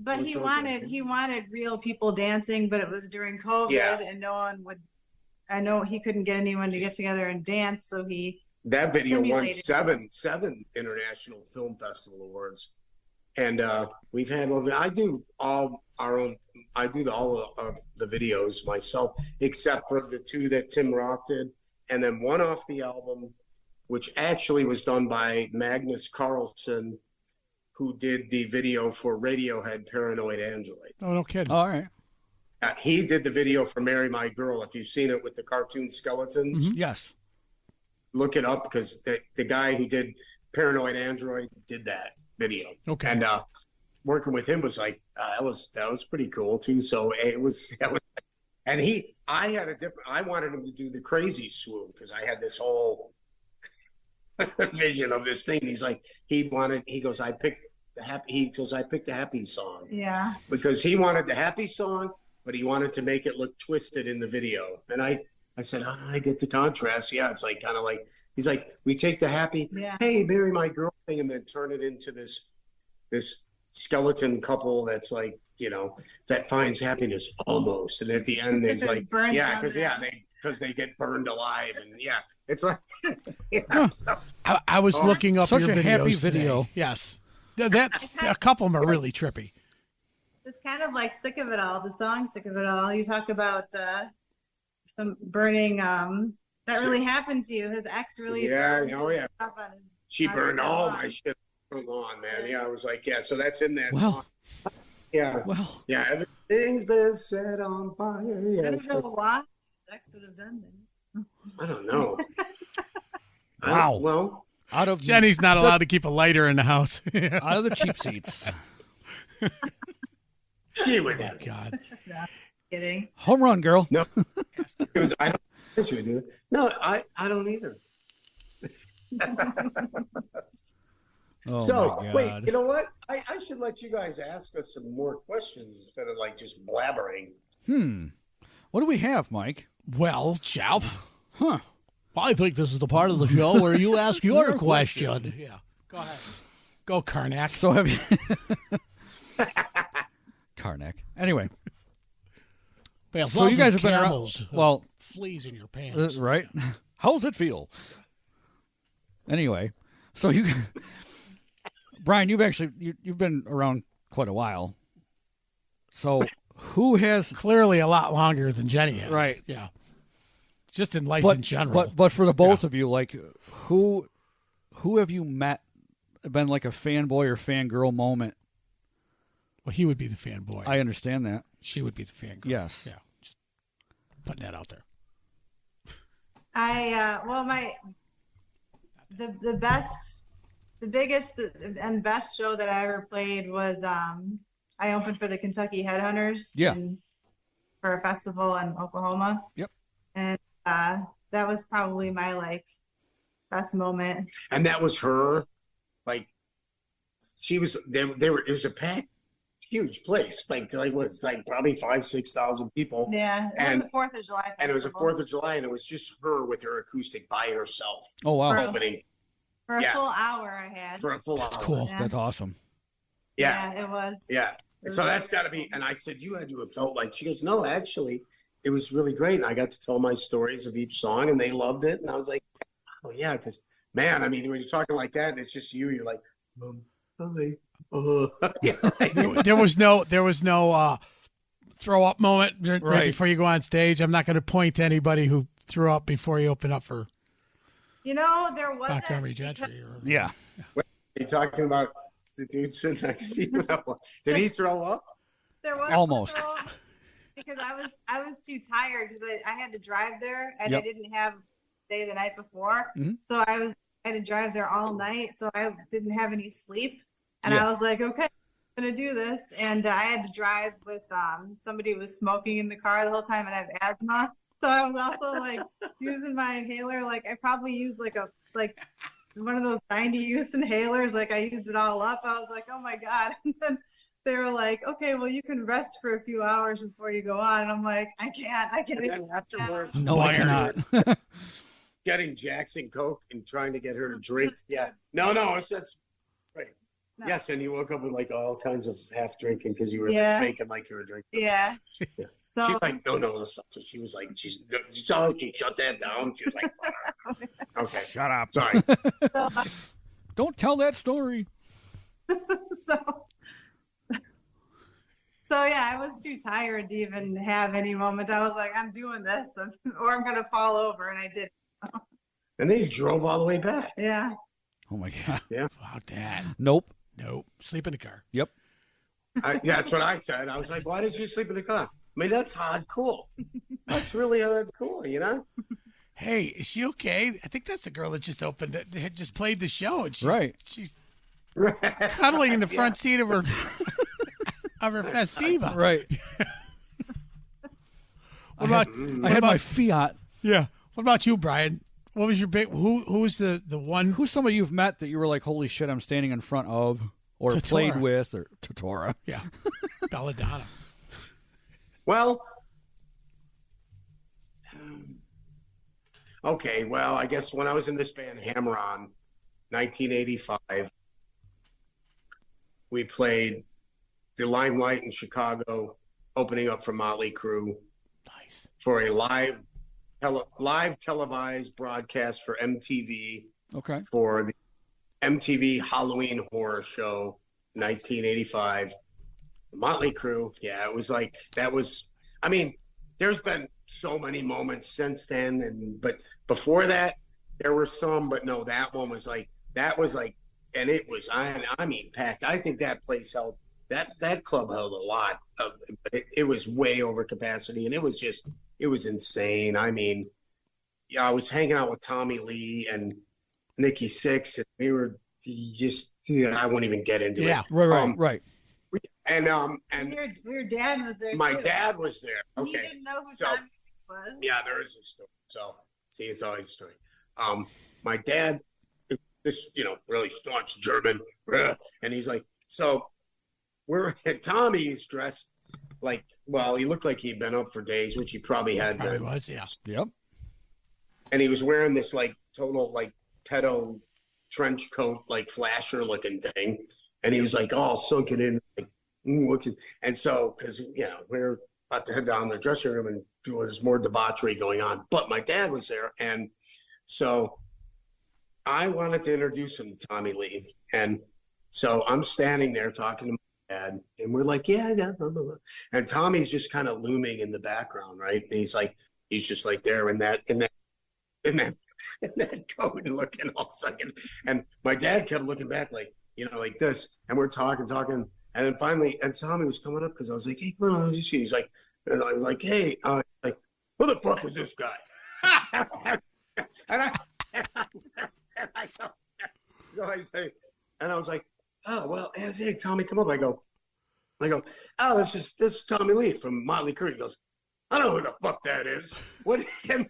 But he wanted real people dancing, but it was during COVID, and no one would. I know he couldn't get anyone to get together and dance, so that video won 7 international film festival awards, and we've had. I do all of the videos myself, except for the 2 that Tim Roth did, and then one off the album, which actually was done by Magnus Carlsen, who did the video for Radiohead, Paranoid Android. Oh, no kidding. All right. He did the video for Marry My Girl. If you've seen it with the cartoon skeletons, Yes. look it up, because the guy who did Paranoid Android did that video. Okay. And working with him was like, that was pretty cool too. So and I wanted him to do the Crazy Swoon, because I had this whole vision of this thing. He's like, he goes, I picked the happy song. Yeah. Because he wanted the happy song, but he wanted to make it look twisted in the video. And I said, I get the contrast. Yeah, it's like kind of like, he's like, we take the happy, hey, marry my girl thing, and then turn it into this skeleton couple that's like, that finds happiness almost. And at the end, it's like, because they get burned alive. And it's like, so, I was looking up such your a videos happy today. video. Yes. That's a couple of them are really trippy. It's kind of like Sick of It All, the song Sick of It All. You talk about some burning that really happened to you. His ex really stuff on his, she burned all my shit on, man. I was like, so that's in that song. Everything's been set on fire. I don't know why his ex would have done that. I don't know. Wow. Jenny's not allowed to keep a lighter in the house. Out of the cheap seats. She would have. God. No, kidding. Home run, girl. No. I don't think she would do it. No, I don't either. Oh, so, my wait, God. you know what? I should let you guys ask us some more questions instead of like just blabbering. What do we have, Mike? Well, Jeff. I think this is the part of the show where you ask your question. Yeah. Go ahead. Go, Karnak. So have you... Karnak. Anyway. So you guys have been around... Well... Fleas in your pants. Right? How's it feel? Anyway. So you... Brian, you've been around quite a while. So who has... Clearly a lot longer than Jenny has. Right. Yeah. Just in life in general. But for the both of you, like, who have you met, been like a fanboy or fangirl moment? Well, he would be the fanboy. I understand that. She would be the fangirl. Yes. Yeah. Just putting that out there. The biggest and best show that I ever played was I opened for the Kentucky Headhunters for a festival in Oklahoma. Yep. And that was probably my best moment. And that was her, she was it was a packed, huge place, like probably 5,000-6,000 people. Yeah, and the 4th of July festival. And it was the 4th of July, and it was just her with her acoustic by herself. Oh wow! Opening for a full hour. I had for a full That's hour. Cool. Yeah. That's awesome. Yeah, it was. Yeah, so that's got to be. And I said, you had to have felt like. She goes, no, actually, it was really great, and I got to tell my stories of each song, and they loved it, and I was like, oh yeah, because man, I mean, when you're talking like that, and it's just you're like, there was no throw up moment right before you go on stage. I'm not going to point to anybody who threw up before you open up for. There wasn't. Montgomery Gentry. Yeah. Are you talking about the dude sitting next to you? Did he throw up? There was almost. Because I was too tired because I had to drive there and I didn't have day the night before, so I had to drive there all night, so I didn't have any sleep, and I was like, okay, I'm gonna do this, and I had to drive with somebody who was smoking in the car the whole time, and I have asthma, so I was also using my inhaler. I probably used one of those 90-use inhalers. I used it all up. I was like, oh my god. And then they were like, okay, well, you can rest for a few hours before you go on. And I'm like, I can't. And then afterwards, no, I cannot. Getting Jackson Coke and trying to get her to drink. Yeah. No, that's right. No. Yes, and you woke up with all kinds of half drinking because you were faking like you were drinking. Yeah. So, she's like, no. So she was like, she shut that down. She was like, okay, shut up. Sorry. Don't tell that story. So yeah, I was too tired to even have any moment. I was like, I'm doing this, or I'm gonna fall over, and I did. And they drove all the way back. Yeah. Oh my God. Yeah. Fuck that. Nope. Nope. Sleep in the car. Yep. That's what I said. I was like, why did you sleep in the car? I mean, that's hardcore. That's really hardcore, you know? Hey, is she okay? I think that's the girl that just opened it, that just played the show, and she's cuddling in the front seat of her of her Festiva. Right. I had my Fiat. Yeah. What about you, Brian? What was your big? Who's the one? Who's somebody you've met that you were like, holy shit, I'm standing in front of, or Tortora. played with, or Tortora? Yeah, Belladonna. Well, okay. Well, I guess when I was in this band, Hammer On, 1985, we played the Limelight in Chicago, opening up for Motley Crue. Nice. For a live televised broadcast for MTV. Okay. For the MTV Halloween Horror Show, 1985. Motley Crue. Yeah, it was like, that was, I mean, there's been so many moments since then. But before that, there were some, but no, that one was like, and it was, I mean, packed. I think that place held, that club held a lot of, it was way over capacity, and it was insane. I mean, yeah, I was hanging out with Tommy Lee and Nikki Sixx, and we were just, I won't even get into it. Right. And your dad was there. My too. dad was there. Okay. He didn't know who So- Tommy was. Yeah, there is a story. So, see, it's always a story. My dad, this, really staunch German, and he's like, so we're at Tommy's dressed like, well, he looked like he'd been up for days, which he probably had. Probably was, yeah. Yep. And he was wearing this like total like pedo trench coat, like flasher looking thing. And he was like all sunken in, like, looking. And so, because, we were about to head down the dressing room, and there was more debauchery going on. But my dad was there. And so I wanted to introduce him to Tommy Lee. And so I'm standing there talking to my dad, and we're like, yeah, blah, blah, blah. And Tommy's just kind of looming in the background, right? And he's just like there in that coat and looking all sunken. And my dad kept looking back like, like this. And we're talking. And then finally, and Tommy was coming up because I was like, hey, come on, he's like, and I was like, hey, like, who the fuck is this guy? So I say, and I was like, oh, well, hey, Tommy, come up. I go, oh, this is Tommy Lee from Motley Crue. He goes, I don't know who the fuck that is. What? And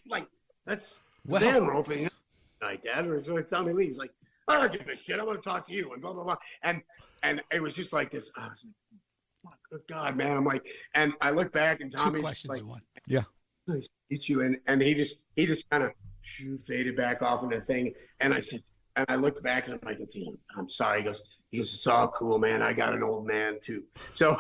like, that's the band we're opening up tonight, Dad. Or is it Tommy Lee? He's like, I don't give a shit. I want to talk to you, and blah blah blah. And it was just like this. I was like, good God, man. I'm like, and I look back, and Tommy's 2 questions like, in one. Yeah. nice to meet you. And he just kind of faded back off into the thing. And I said, and I looked back, and I'm like, I'm sorry. He goes, it's all cool, man. I got an old man too. So,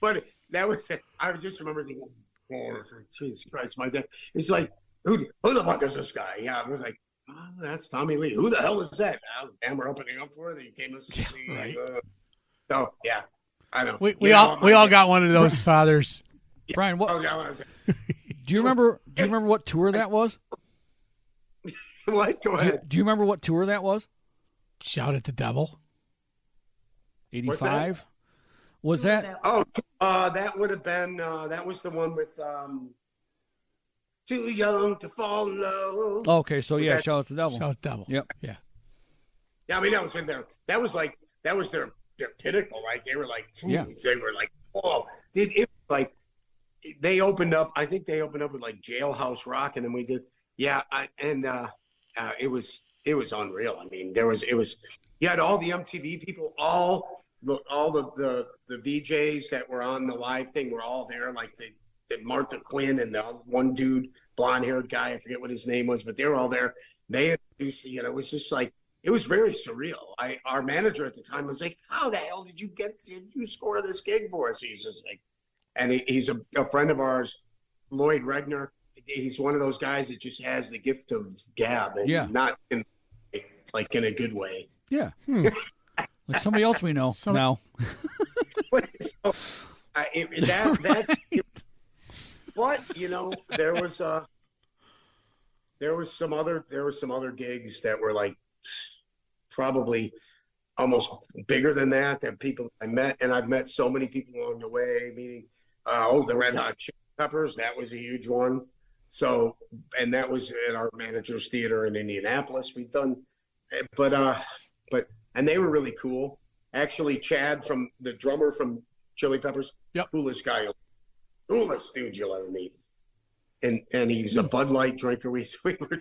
but that was it. I was just remember thinking, oh, Jesus Christ, my dad. It's like, who the fuck is this guy? Yeah, I was like, oh, that's Tommy Lee. Who the hell is that? And we're opening up for that you came to see. Right. So yeah, I know. We all got one of those fathers. Brian, what? Oh, yeah, Do you remember what tour that was? what? Go ahead. Do you remember what tour that was? Shout at the devil. 85. Was that? Oh, that would have been. That was the one with Too Young to Fall in Love. Okay, so yeah, Shout at the devil. Shout at the devil. Yep. Yeah. Yeah, I mean that was in there. That was their pinnacle, right? They were like, yeah. They were like, oh, it like they opened up. I think they opened up with like Jailhouse Rock, and then we did. Yeah, it was unreal. I mean, you had all the MTV people, all the VJs that were on the live thing were all there, like the Martha Quinn and the one dude, blonde-haired guy, I forget what his name was, but they were all there. They introduced, it was just like, it was very surreal. Our manager at the time was like, how the hell did you score this gig for us? He's just like, and he's a friend of ours, Lloyd Regner. He's one of those guys that just has the gift of gab, and not in a good way. Yeah. Like somebody else we know now. But there was there was some other gigs that were like probably almost bigger than that people I met, and I've met so many people along the way, meaning the Red Hot Chili Peppers, that was a huge one. So, and that was at our Manager's Theater in Indianapolis. We've done, but and they were really cool. Actually, Chad, from the drummer from Chili Peppers, coolest guy, coolest dude you'll ever meet. And he's a Bud Light drinker. We were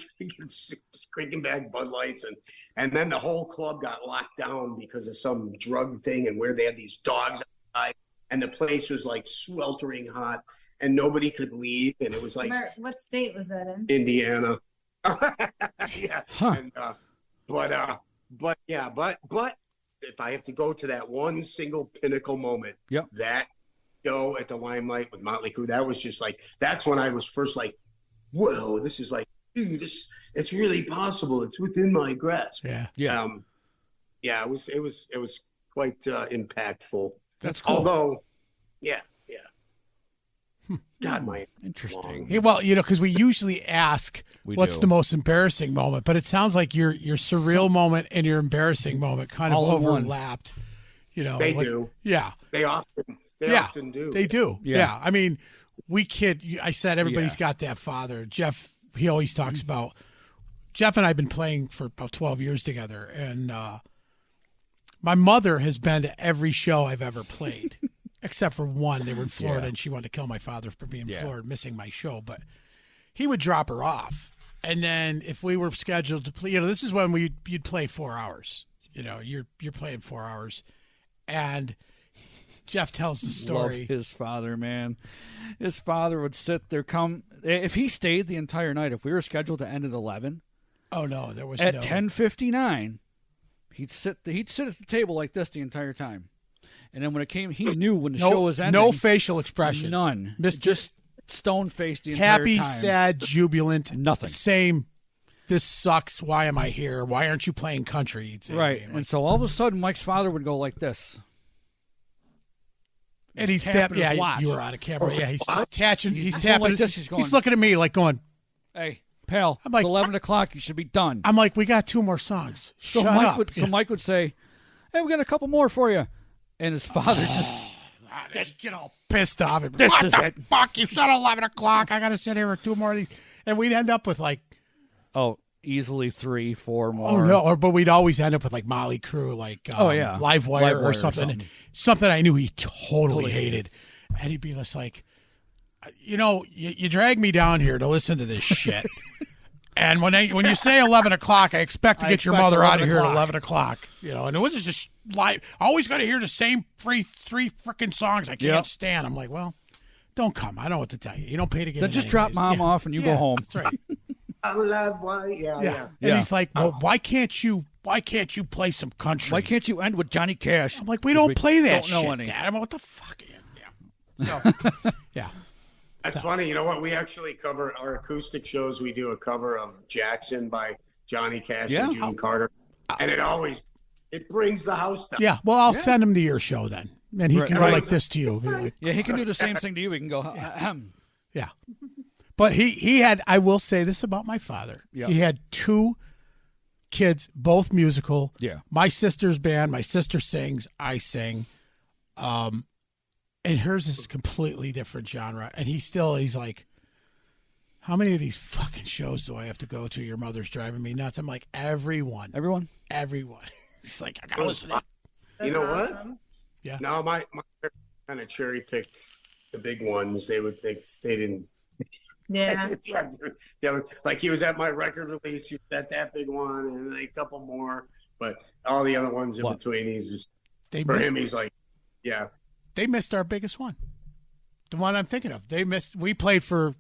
drinking back Bud Lights, and then the whole club got locked down because of some drug thing, and where they had these dogs outside, and the place was like sweltering hot, and nobody could leave, and it was like, what state was that in? Indiana. Yeah. Huh. And, but if I have to go to that one single pinnacle moment, that show at the Limelight with Motley Crue, that was just like, that's when I was first like, whoa, this is like, dude, it's really possible. It's within my grasp. Yeah. Yeah. It was quite impactful. That's cool. Although, yeah. God, my interesting. Yeah, well, because we usually ask what's the most embarrassing moment, but it sounds like your surreal moment and your embarrassing moment kind of overlapped. They do. Yeah. They often do. They do. Yeah. I mean, I said everybody's got that father. Jeff, he always talks about, Jeff and I have been playing for about 12 years together, and my mother has been to every show I've ever played. Except for one. They were in Florida, and she wanted to kill my father for being in Florida, missing my show. But he would drop her off. And then if we were scheduled to play, this is when you'd play 4 hours. You're playing 4 hours. And Jeff tells the story. Love his father, man. His father would sit there, if he stayed the entire night, if we were scheduled to end at 11. Oh, no, there was at 10:59, he'd sit at the table like this the entire time. And then when it came, he knew when the show was ending. No facial expression. None. Just stone-faced the entire time. Happy, sad, jubilant. Nothing. Same, this sucks. Why am I here? Why aren't you playing country? He'd say, right. And so all of a sudden, Mike's father would go like this. And he's tapping his watch. You were out of camera. Yeah, he's just attaching. He's tapping like this. He's looking at me like going, hey, pal, I'm like, it's 11 o'clock. You should be done. I'm like, we got 2 more songs. So Mike would say, hey, we got a couple more for you. And his father just get all pissed off. This is it. Fuck, you said 11 o'clock. I got to sit here with 2 more of these. And we'd end up with like... easily 3, 4 more. Oh, no. But we'd always end up with like Motley Crue, like Live Wire or something. Something I knew he totally hated. And he'd be just like, you drag me down here to listen to this shit. And when you say 11 o'clock, I expect to get your mother out of here at 11 o'clock. And it was just live. I always got to hear the same three freaking songs I can't stand. I'm like, well, don't come. I don't know what to tell you. You don't pay to get then in just anyways. drop mom off and you go home. That's right. I love White. Yeah. And he's like, well, why can't you play some country? Why can't you end with Johnny Cash? I'm like, we don't play that don't know shit, any. Dad. I'm like, what the fuck? Yeah. So, yeah. That's funny. You know what? We actually cover our acoustic shows. We do a cover of Jackson by Johnny Cash and June Carter. And it brings the house down. Yeah. Well, I'll send him to your show then. And he can go like this to you. Like, he can do the same thing to you. He can go, yeah. But he had, I will say this about my father. Yeah. He had 2 kids, both musical. Yeah. My sister's band, my sister sings, I sing. And hers is a completely different genre. And he's like, how many of these fucking shows do I have to go to? Your mother's driving me nuts. I'm like, everyone. He's like, I got to listen to it. You know what? Yeah. No, my parents kind of cherry picked the big ones. They would think they didn't. Yeah. Yeah. Like he was at my record release. He was at that big one and a couple more. But all the other ones in between, he's just, he's like, yeah. They missed our biggest one. The one I'm thinking of. We played for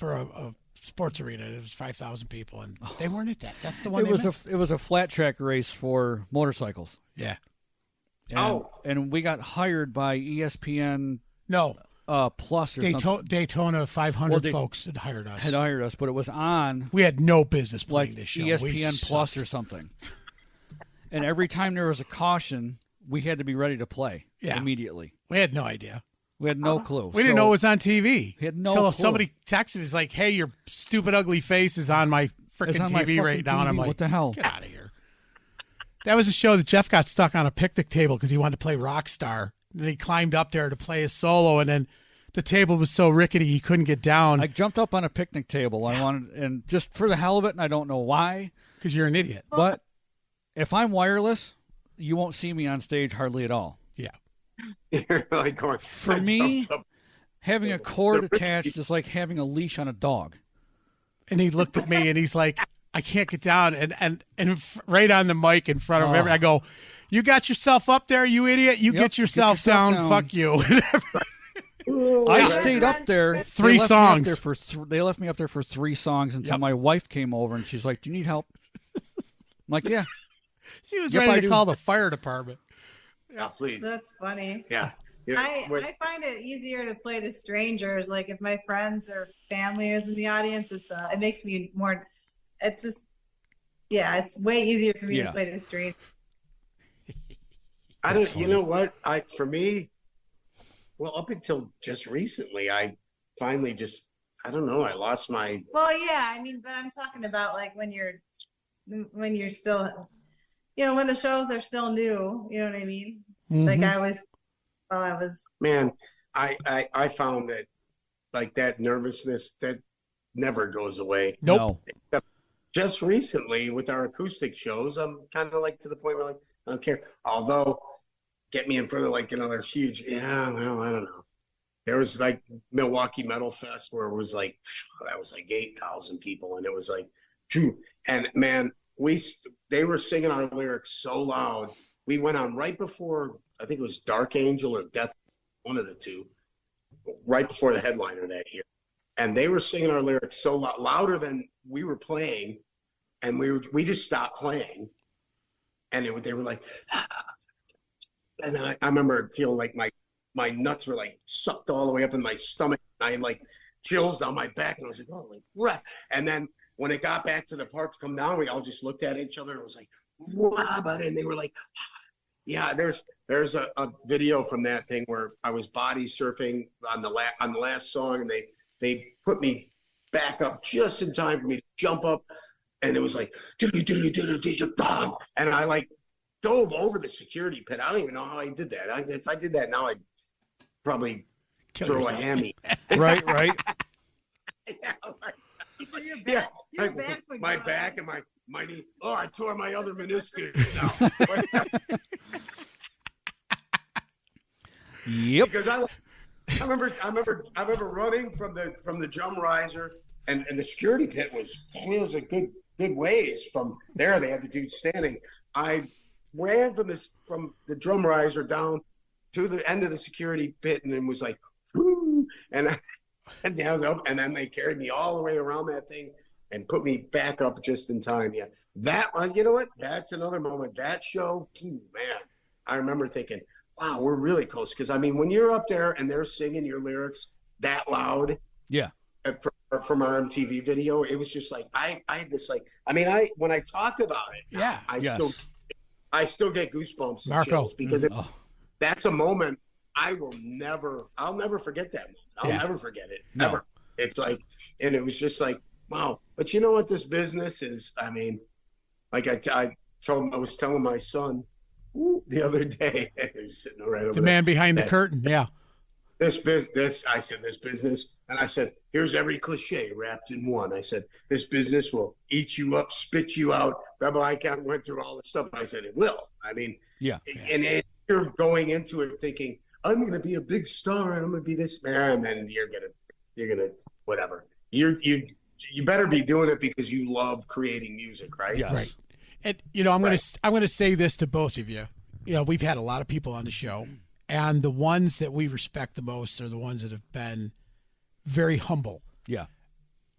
a sports arena. It was 5,000 people, and they weren't at that. That's the one it was a flat track race for motorcycles. Yeah. And we got hired by ESPN. No. Plus or something. Daytona 500 folks had hired us. But it was on. We had no business playing this show. ESPN Plus or something. And every time there was a caution, we had to be ready to play immediately. We had no idea. We had no clue. We didn't know it was on TV. We had no Until clue. somebody texted me, was like, "Hey, your stupid ugly face is on my freaking TV right now." And I'm like, what the hell? Get out of here. That was a show that Jeff got stuck on a picnic table because he wanted to play Rockstar. And he climbed up there to play a solo, and then the table was so rickety he couldn't get down. I jumped up on a picnic table. I wanted, and just for the hell of it, and I don't know why. Because you're an idiot. But if I'm wireless, you won't see me on stage hardly at all. Yeah. You're like going, For me, having a cord attached is like having a leash on a dog. And he looked at me and he's like, I can't get down. And right on the mic in front of everyone, I go, you got yourself up there, you idiot. You get yourself down. Fuck you. I stayed up there. Three songs. They left me up there for 3 songs until my wife came over and she's like, do you need help? I'm like, yeah. She was ready to call the fire department. Yeah, please. That's funny. Yeah. I find it easier to play to strangers. Like if my friends or family is in the audience, it makes me more. It's just, it's way easier for me to play to strangers. I don't. You know what? For me, well, up until just recently, I finally just, I don't know. I lost my. Well, yeah. I mean, but I'm talking about like when you're still, when the shows are still new. You know what I mean? Mm-hmm. Like I was. Man, I found that like that nervousness that never goes away. Nope. No. Just recently with our acoustic shows, I'm kind of like to the point where like, I don't care. Although, get me in front of like another huge, well, I don't know. There was like Milwaukee Metal Fest where it was like, that was like 8,000 people. And it was like, true. And man, they were singing our lyrics so loud. We went on right before, I think it was Dark Angel or Death, one of the two, right before the headliner that year. And they were singing our lyrics so loud, louder than we were playing. And we just stopped playing. And they were like, and I remember feeling like my nuts were like sucked all the way up in my stomach. I had like chills down my back. And I was like, oh, like, what? And then when it got back to the part to come down, we all just looked at each other and it was like, what? And they were like, yeah, there's a video from that thing where I was body surfing on the last song, and they put me back up just in time for me to jump up, and it was like and I like dove over the security pit. I don't even know how I did that. If I did that now, I'd probably throw a hammy. Right. My back and my knee. Oh, I tore my other meniscus now. Yep. Because I remember running from the drum riser, and the security pit was a good ways from there. They had the dude standing. I ran from the drum riser down to the end of the security pit, and then was like, whoo, and down up, and then they carried me all the way around that thing and put me back up just in time. Yeah, that one. You know what? That's another moment. That show, man, I remember thinking, wow, we're really close. Because, I mean, when you're up there and they're singing your lyrics that loud, from our MTV video, it was just like, I had this, like, I mean, when I talk about it, I still get goosebumps and chills, because that's a moment I'll never forget that moment. I'll never forget it, ever. It's like, and it was just like, wow. But you know what this business is? I mean, like I was telling my son the other day, he was sitting right over the man behind the curtain. Yeah. This business, and I said, here's every cliche wrapped in one. I said, this business will eat you up, spit you out. Rebel Icon went through all this stuff. I said, it will. I mean, and you're going into it thinking, I'm going to be a big star and I'm going to be this man, and then you're gonna whatever. You better be doing it because you love creating music, right? Yes. Right. And I'm gonna say this to both of you. We've had a lot of people on the show, and the ones that we respect the most are the ones that have been very humble. Yeah.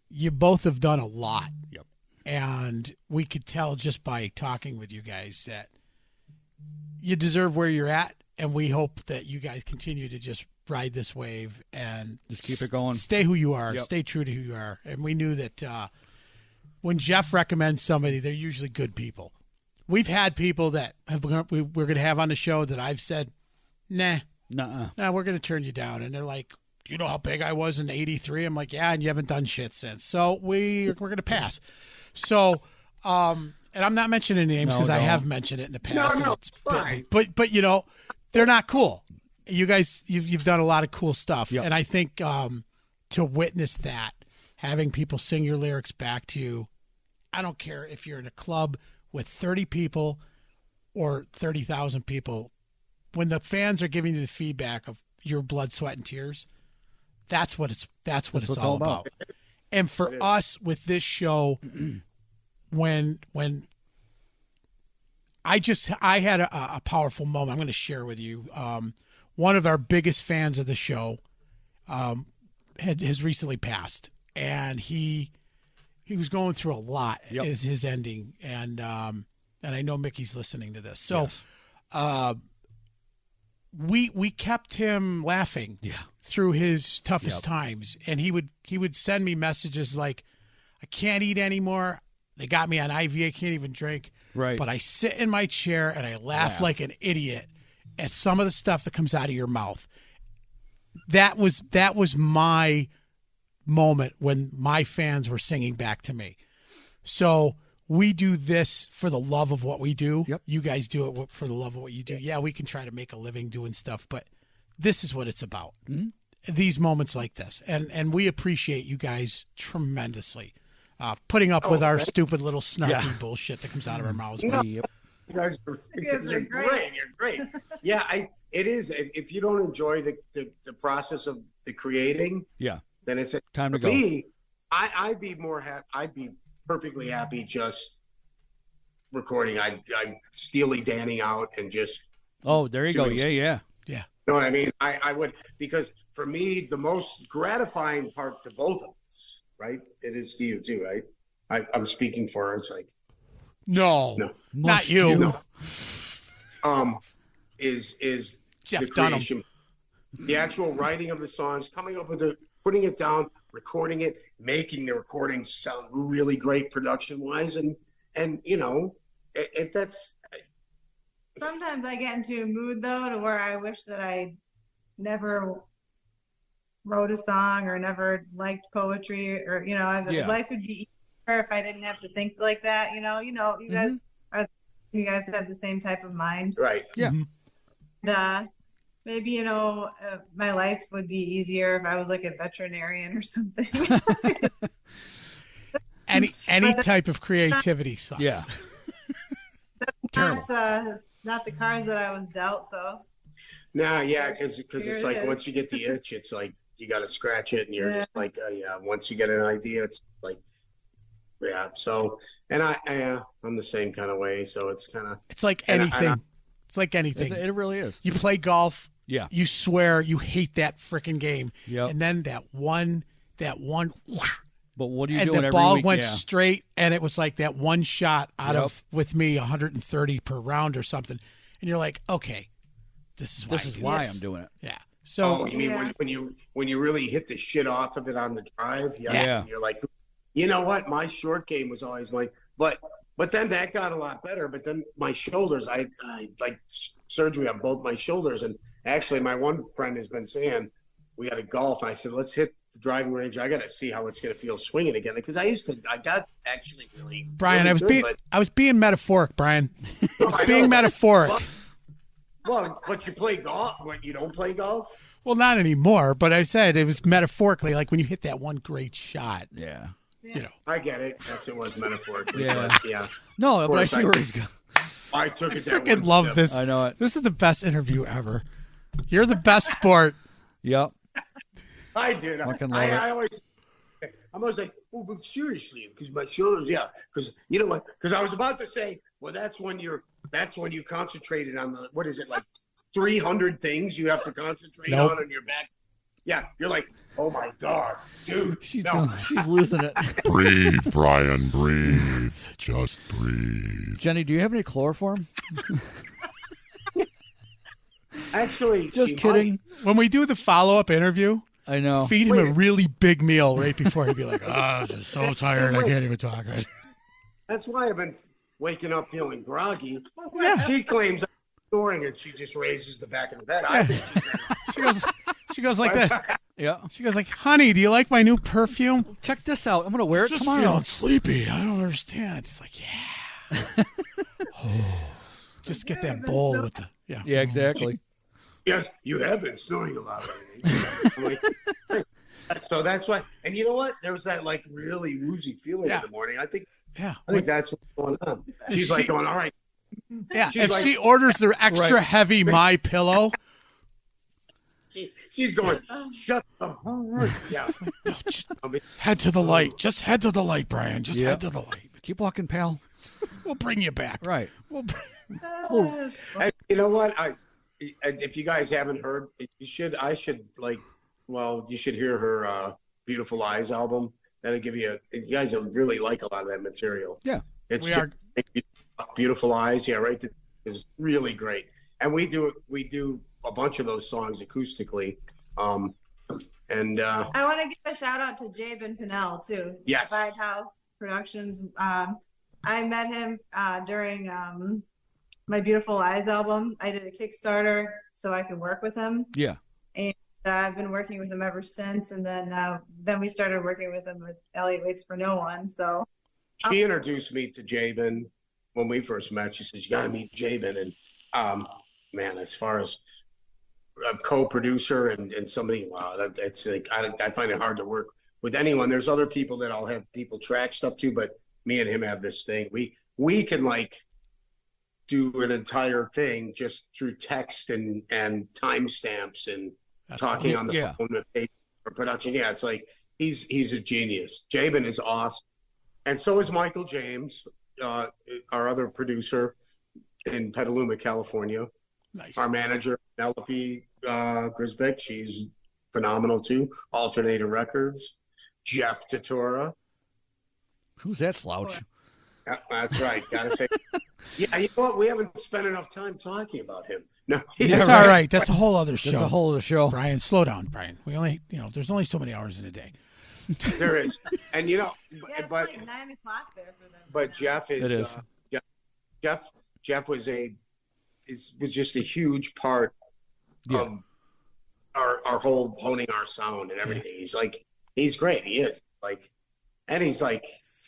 You both have done a lot. Yep. And we could tell just by talking with you guys that you deserve where you're at, and we hope that you guys continue to just ride this wave and just keep it going. Stay who you are. Yep. Stay true to who you are. And we knew that when Jeff recommends somebody, they're usually good people. We've had people that we're going to have on the show that I've said, nah, Nuh-uh. "Nah, we're going to turn you down." And they're like, "Do you know how big I was in '83?" I'm like, "Yeah, and you haven't done shit since. So we're going to pass." So, and I'm not mentioning names because I have mentioned it in the past. No, and it's fine. But you know, they're not cool. You guys, you've done a lot of cool stuff, Yep. and I think to witness that, having people sing your lyrics back to you, I don't care if you're in a club with 30 people or 30,000 people, when the fans are giving you the feedback of your blood, sweat, and tears, that's what it's all about. And for us with this show, when I had a powerful moment I'm going to share with you. One of our biggest fans of the show has recently passed, and he was going through a lot as his ending, and I know Mickey's listening to this. So we kept him laughing through his toughest times, and he would send me messages like, "I can't eat anymore. They got me on IV. I can't even drink. Right. But I sit in my chair and I laugh like an idiot at some of the stuff that comes out of your mouth." That was my moment when my fans were singing back to me. So we do this for the love of what we do. Yep. You guys do it for the love of what you do. Yeah, we can try to make a living doing stuff, but this is what it's about. Mm-hmm. These moments like this. And we appreciate you guys tremendously. Putting up with our stupid little snarky bullshit that comes out of our mouths. No, you guys are great. You're great. Yeah, it is. If you don't enjoy the process of the creating, then it's time to go. Me, I'd be more happy. I'd be perfectly happy just recording. I'd Steely Danny out and just. Oh, there you go. Yeah. You know what I mean? I would, because for me, the most gratifying part to both of us, right? It is to you too, right? I'm speaking for her. It's like, no, not you. No. Is Jeff the creation, the actual writing of the songs, coming up with it, putting it down, recording it, making the recordings sound really great production wise, and you know, that's. Sometimes I get into a mood though to where I wish that I never wrote a song or never liked poetry, or life would be easier if I didn't have to think like that. You guys you guys have the same type of mind, right? Yeah. And, maybe my life would be easier if I was like a veterinarian or something. any type of creativity sucks. Yeah. That's not the cards that I was dealt. So. Nah, yeah, because it's like once you get the itch, it's like you got to scratch it, and you're just like, once you get an idea, it's like, So, and I'm the same kind of way. So it's kind of. It's like anything. It's like anything. It really is. You play golf. Yeah. You swear you hate that freaking game. Yep. And then that one. But what are you and doing the every ball week? went straight, and it was like that one shot out of, with me, 130 per round or something. And you're like, okay, this is why I'm doing it. Yeah. So you mean when you really hit the shit off of it on the drive? Yeah. And you're like, you know what? My short game was always but then that got a lot better. But then my shoulders, I like surgery on both my shoulders. And actually, my one friend has been saying, we got to golf. And I said, let's hit the driving range. I got to see how it's going to feel swinging again. Because I got actually really. Brian, really I was being metaphoric, Brian. I was being metaphoric. Well, but you play golf. What, you don't play golf? Well, not anymore. But I said it was metaphorically, like when you hit that one great shot. Yeah. I get it. Yes, it was metaphorically. Yeah. But, yeah. No, but I see where he's going. I took it. I freaking love this. I know it. This is the best interview ever. You're the best sport. Yep. I did. I'm always like, oh, but seriously, because my shoulders, because you know what? Because I was about to say, well, that's when you concentrated on the, what is it, like 300 things you have to concentrate on your back. Yeah, you're like, oh my God, dude. She's losing it. Breathe, Brian, breathe. Just breathe. Jenny, do you have any chloroform? Actually, just kidding. When we do the follow-up interview, I know. Feed him a really big meal right before he'd be like, I'm just so tired, I can't even talk right. That's why I've been waking up feeling groggy. Yeah. She claims snoring, and she just raises the back of the bed. I think she goes like this. Yeah. She goes like, honey, do you like my new perfume? Check this out. I'm going to wear it Just tomorrow. feeling sleepy. I don't understand. It's like, yeah. Just get that bowl with the, yeah. Yeah, exactly. Yes, you have been snoring a lot lately. So that's why. And you know what? There was that like really woozy feeling in the morning. I think that's what's going on. She's like going, all right. Yeah. She's if like, she orders the extra heavy My Pillow. She's going, shut up. Yeah. No, just head to the light. Just head to the light, Brian. Just head to the light. Keep walking, pal. We'll bring you back. Right. And you know what? If you guys haven't heard, you should hear her Beautiful Eyes album. That'll give you you guys will really like a lot of that material. Yeah. It's Beautiful Eyes. Yeah, right. It's really great. And we do a bunch of those songs acoustically. I want to give a shout out to Jabin Pinnell too. Yes. Five House Productions. I met him during my Beautiful Eyes album. I did a Kickstarter so I could work with him. Yeah. And I've been working with him ever since. And then we started working with him with Elliot Waits for No One. So she introduced me to Jabin when we first met. She said, you got to meet Jabin. And man, as far as a co-producer and somebody, wow, it's like I find it hard to work with anyone. There's other people that I'll have people track stuff to, but me and him have this thing. We can like do an entire thing just through text and timestamps and talking on the phone for production. Yeah, it's like he's a genius. Jabin is awesome, and so is Michael James, our other producer in Petaluma, California. Nice. Our manager, Penelope Grisbeck, she's phenomenal too. Alternator Records. Jeff Tortora. Who's that slouch? Yeah, that's right. Gotta say. Yeah, you know what? We haven't spent enough time talking about him. No, that's all right. That's a whole other show. That's a whole other show. Brian, slow down, Brian. We only, there's only so many hours in a day. There is, and it's but like 9 o'clock there for them. But Jeff is. It is. Jeff was just a huge part of our whole honing our sound and everything. He's great. He is and he's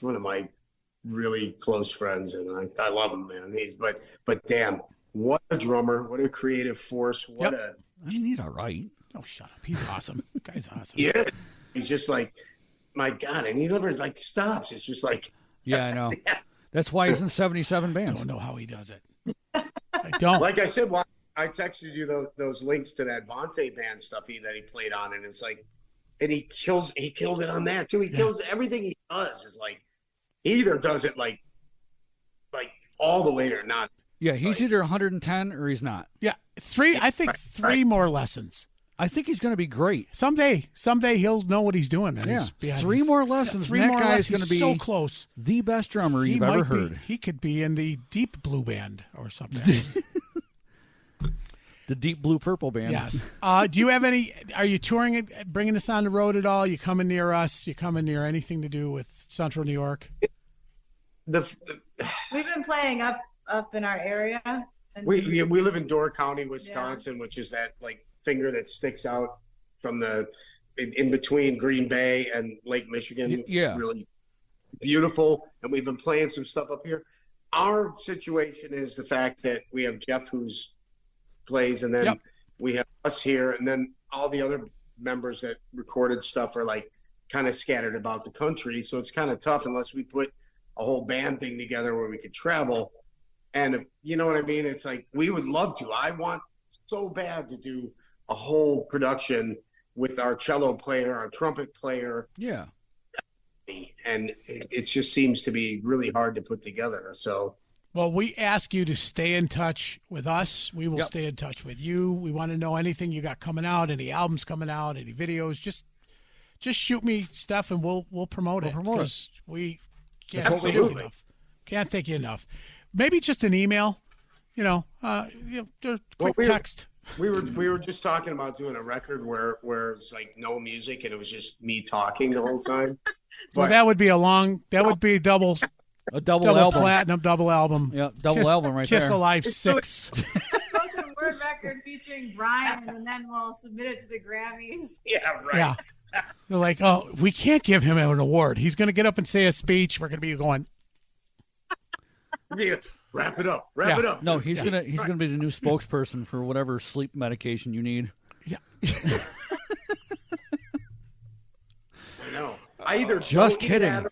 one of my really close friends, and I love him, man. But damn, what a drummer! What a creative force! I mean, he's all right. Oh, shut up! He's awesome. The guy's awesome. Yeah, he's just like, my God, and he never stops. It's just like, yeah, I know. That's why he's in 77 bands. I don't know how he does it. I don't. Like I said, I texted you those links to that Vontae band stuff that he played on, and it's like, and he killed it on that too. He kills everything he does. Is like, he either does it like all the way or not. Yeah, he's either 110 or he's not. Yeah, three more lessons. I think he's going to be great. Someday he'll know what he's doing. And yeah, three more lessons. That guy's going to be so close. The best drummer you've ever heard. He could be in the Deep Blue Band or something. The Deep Blue Purple Band. Yes. Do you have any? Are you touring it, bringing us on the road at all? You coming near us? You coming near anything to do with Central New York? We've been playing up in our area. And we live in Door County, Wisconsin, which is that finger that sticks out from in between Green Bay and Lake Michigan. Yeah. It's really beautiful. And we've been playing some stuff up here. Our situation is the fact that we have Jeff who's plays, and then we have us here, and then all the other members that recorded stuff are kind of scattered about the country. So it's kind of tough unless we put a whole band thing together where we could travel. And if, you know what I mean? It's like, we would love to. I want so bad to do a whole production with our cello player, our trumpet player. Yeah. And it just seems to be really hard to put together. So, well, we ask you to stay in touch with us. We will stay in touch with you. We want to know anything you got coming out, any albums coming out, any videos. Just shoot me stuff, and we'll promote it. We can't thank you enough. Can't thank you enough. Maybe just an email. Quick text. We were just talking about doing a record where it's no music and it was just me talking the whole time. Well, that would be would be double album. Platinum, double album. Yeah, double album right Kiss there. Alive 6. a record featuring Brian, and then we'll submit it to the Grammys. Yeah, right. Yeah. They're like, oh, we can't give him an award. He's going to get up and say a speech. We're going to be going, wrap it up. Wrap it up. No, he's gonna be the new spokesperson for whatever sleep medication you need. yeah. I know. I either Just don't need kidding.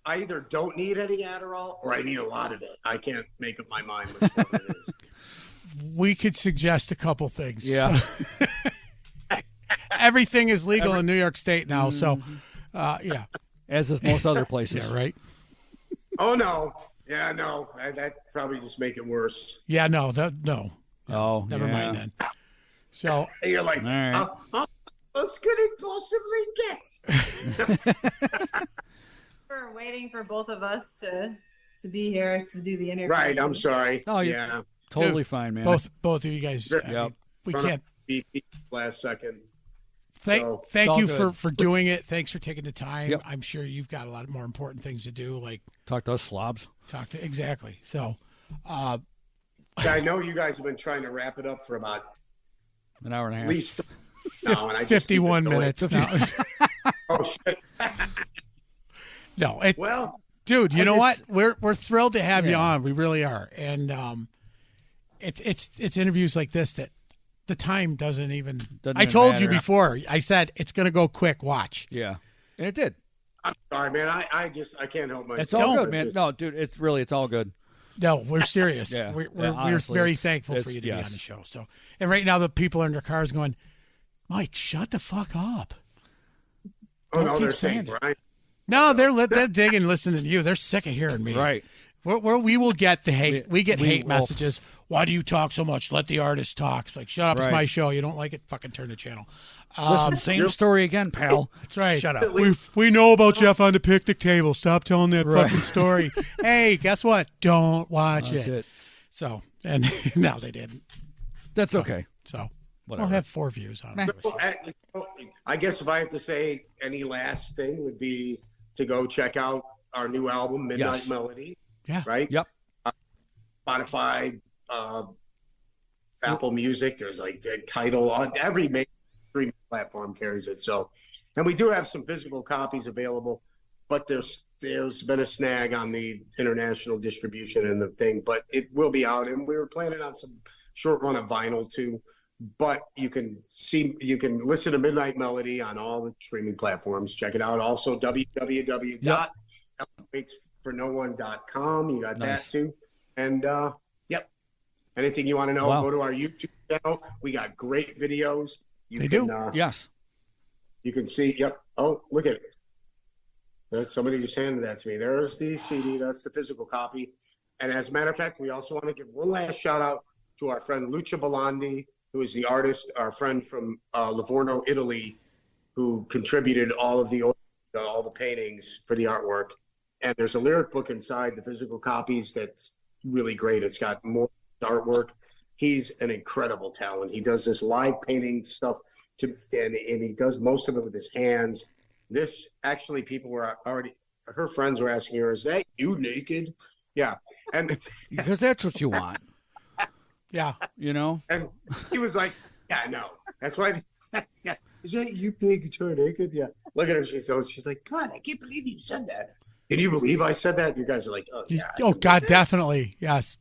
I either don't need any Adderall or I need a lot of it. I can't make up my mind which one it is. We could suggest a couple things. Yeah. So- everything is legal in New York State now. So, yeah. As is most other places. Yeah, right. Oh, no. Yeah, no. That probably just make it worse. Yeah, no. Oh, Never yeah. mind then. So, And you're like, All right. what could it possibly get? We're waiting for both of us to be here to do the interview. Right, I'm sorry. Oh, yeah. Totally Dude, fine, man. both of you guys, Yep. we Run up can't. beep last second. Thank It's all you good. for doing it. Thanks for taking the time. Yep. I'm sure you've got a lot more important things to do, like Talk to us slobs. talk to exactly. So, Yeah, I know you guys have been trying to wrap it up for about An hour and a half. at least now, and I just keep it 51 going. minutes. Now. Oh shit! No, it's Well, dude. You I know what? just- We're thrilled to have you Yeah. on. We really are. And it's interviews like this that the time doesn't even. Doesn't I even told you matter. before. I said it's going to go quick. Watch. Yeah. And it did. I'm sorry, man. I can't help myself. It's all Don't. good, man. No, dude, it's all good. No, we're serious. Yeah. We're Yeah, honestly, very it's- thankful for it's- you to be yes. on the show. So, and right now the people in their cars going, Mike, shut the fuck up. Oh Don't no, keep they're saying saying it. Brian. No, they're digging, listening to you. They're sick of hearing me. Right. We will get the hate. We get we hate will. messages. Why do you talk so much? Let the artist talk. It's like, shut up. It's Right. my show. You don't like it? Fucking turn the channel. Listen, same story again, pal. That's right. Shut up. We know about Jeff on the picnic table. Stop telling that Right. fucking story. Hey, guess what? Don't watch That's it. it. So, and no, they didn't. That's okay. So, Whatever. we'll have 4 views on it. So, I guess if I have to say any last thing would be to go check out our new album, Midnight Yes. Melody. Yeah. Right. Yep. Spotify, Apple Music. There's like a title on every major streaming platform carries it. So, and we do have some physical copies available, but there's been a snag on the international distribution and the thing. But it will be out, and we were planning on some short run of vinyl too. But you can listen to Midnight Melody on all the streaming platforms. Check it out. Also, www.waitsfornoone.com. You got Nice. that too. And yep. Anything you want to know, Wow. go to our YouTube channel. We got great videos. They do. Yes. You can see. Yep. Oh, look at it. Somebody just handed that to me. There's the CD. That's the physical copy. And as a matter of fact, we also want to give one last shout out to our friend Lucia Belandi, who is the artist, our friend from Livorno, Italy, who contributed all the paintings for the artwork. And there's a lyric book inside the physical copies that's really great. It's got more artwork. He's an incredible talent. He does this live painting stuff, and he does most of it with his hands. This actually, people were already, her friends were asking her, "Is that you naked?" Yeah, and Because that's what you want. Yeah. You know? and he was like, "Yeah, no, that's why." Yeah, is that you playing guitar naked? Yeah. Look at her. She's like, "God, I can't believe you said that." Can you believe I said that? You guys are like, "Oh yeah." Oh, God, definitely. Yes.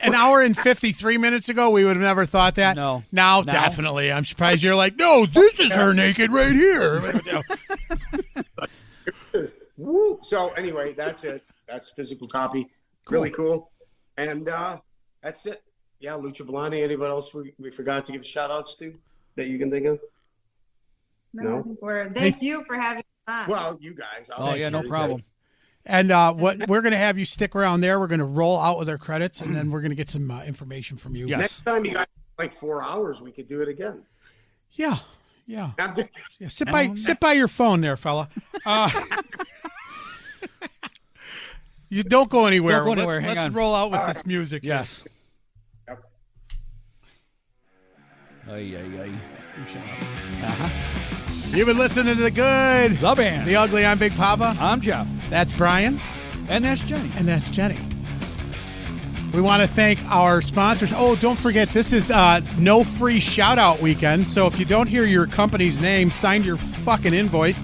An hour and 53 minutes ago, we would have never thought that. No. Now, Now? definitely. I'm surprised you're like, no, this is her naked right here. Woo. So anyway, that's it. That's a physical copy. Really cool. And that's it. Yeah, Lucia Belani. Anybody else we forgot to give shout outs to that you can think of? No? I think thank you for having us on. Well, you guys. Oh, yeah, no problem. And what we're going to have you stick around there. We're going to roll out with our credits, and then we're going to get some information from you. Yes. Next time you got like 4 hours, we could do it again. Yeah. Yeah. I'm just- Yeah, sit by your phone there, fella. You don't go anywhere. Don't go anywhere. Hang Let's on. roll out with this music. Yes. Yep. Ay, ay, ay. You shut up. Uh-huh. You've been listening to The Good, The band. The Ugly. I'm Big Papa. I'm Jeff. That's Brian. And that's Jenny. And that's Jenny. We want to thank our sponsors. Oh, don't forget, this is no free shout-out weekend, so if you don't hear your company's name, sign your fucking invoice.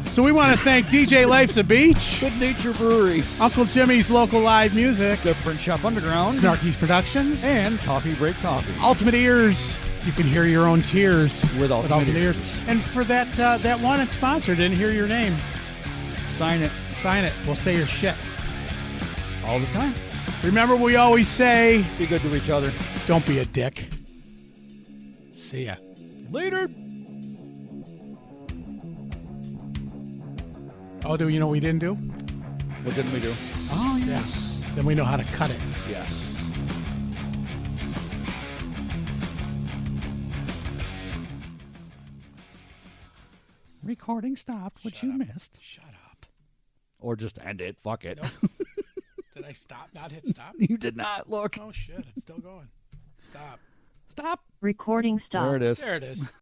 So we want to thank DJ Life's a Beach, Good Nature Brewery, Uncle Jimmy's Local Live Music, The Print Shop Underground, Snarky's Productions, and Toffee Break Toffee. Ultimate Ears. You can hear your own tears With Ultimate Ears. Ears. And for that one sponsor, didn't hear your name. Sign it Sign it. We'll say your shit. all the time. Remember, we always say, Be good to each other. don't be a dick. See ya. Later. Oh, do you know what we didn't do? What didn't we do? Oh, yes. Then we know how to cut it. Yes. Recording stopped, which you missed. Shut up. Or just end it. Fuck it. Nope. Did I stop? Not hit stop? You did not. Look. Oh, shit. It's still going. Stop. Stop. Recording stopped. There it is. There it is.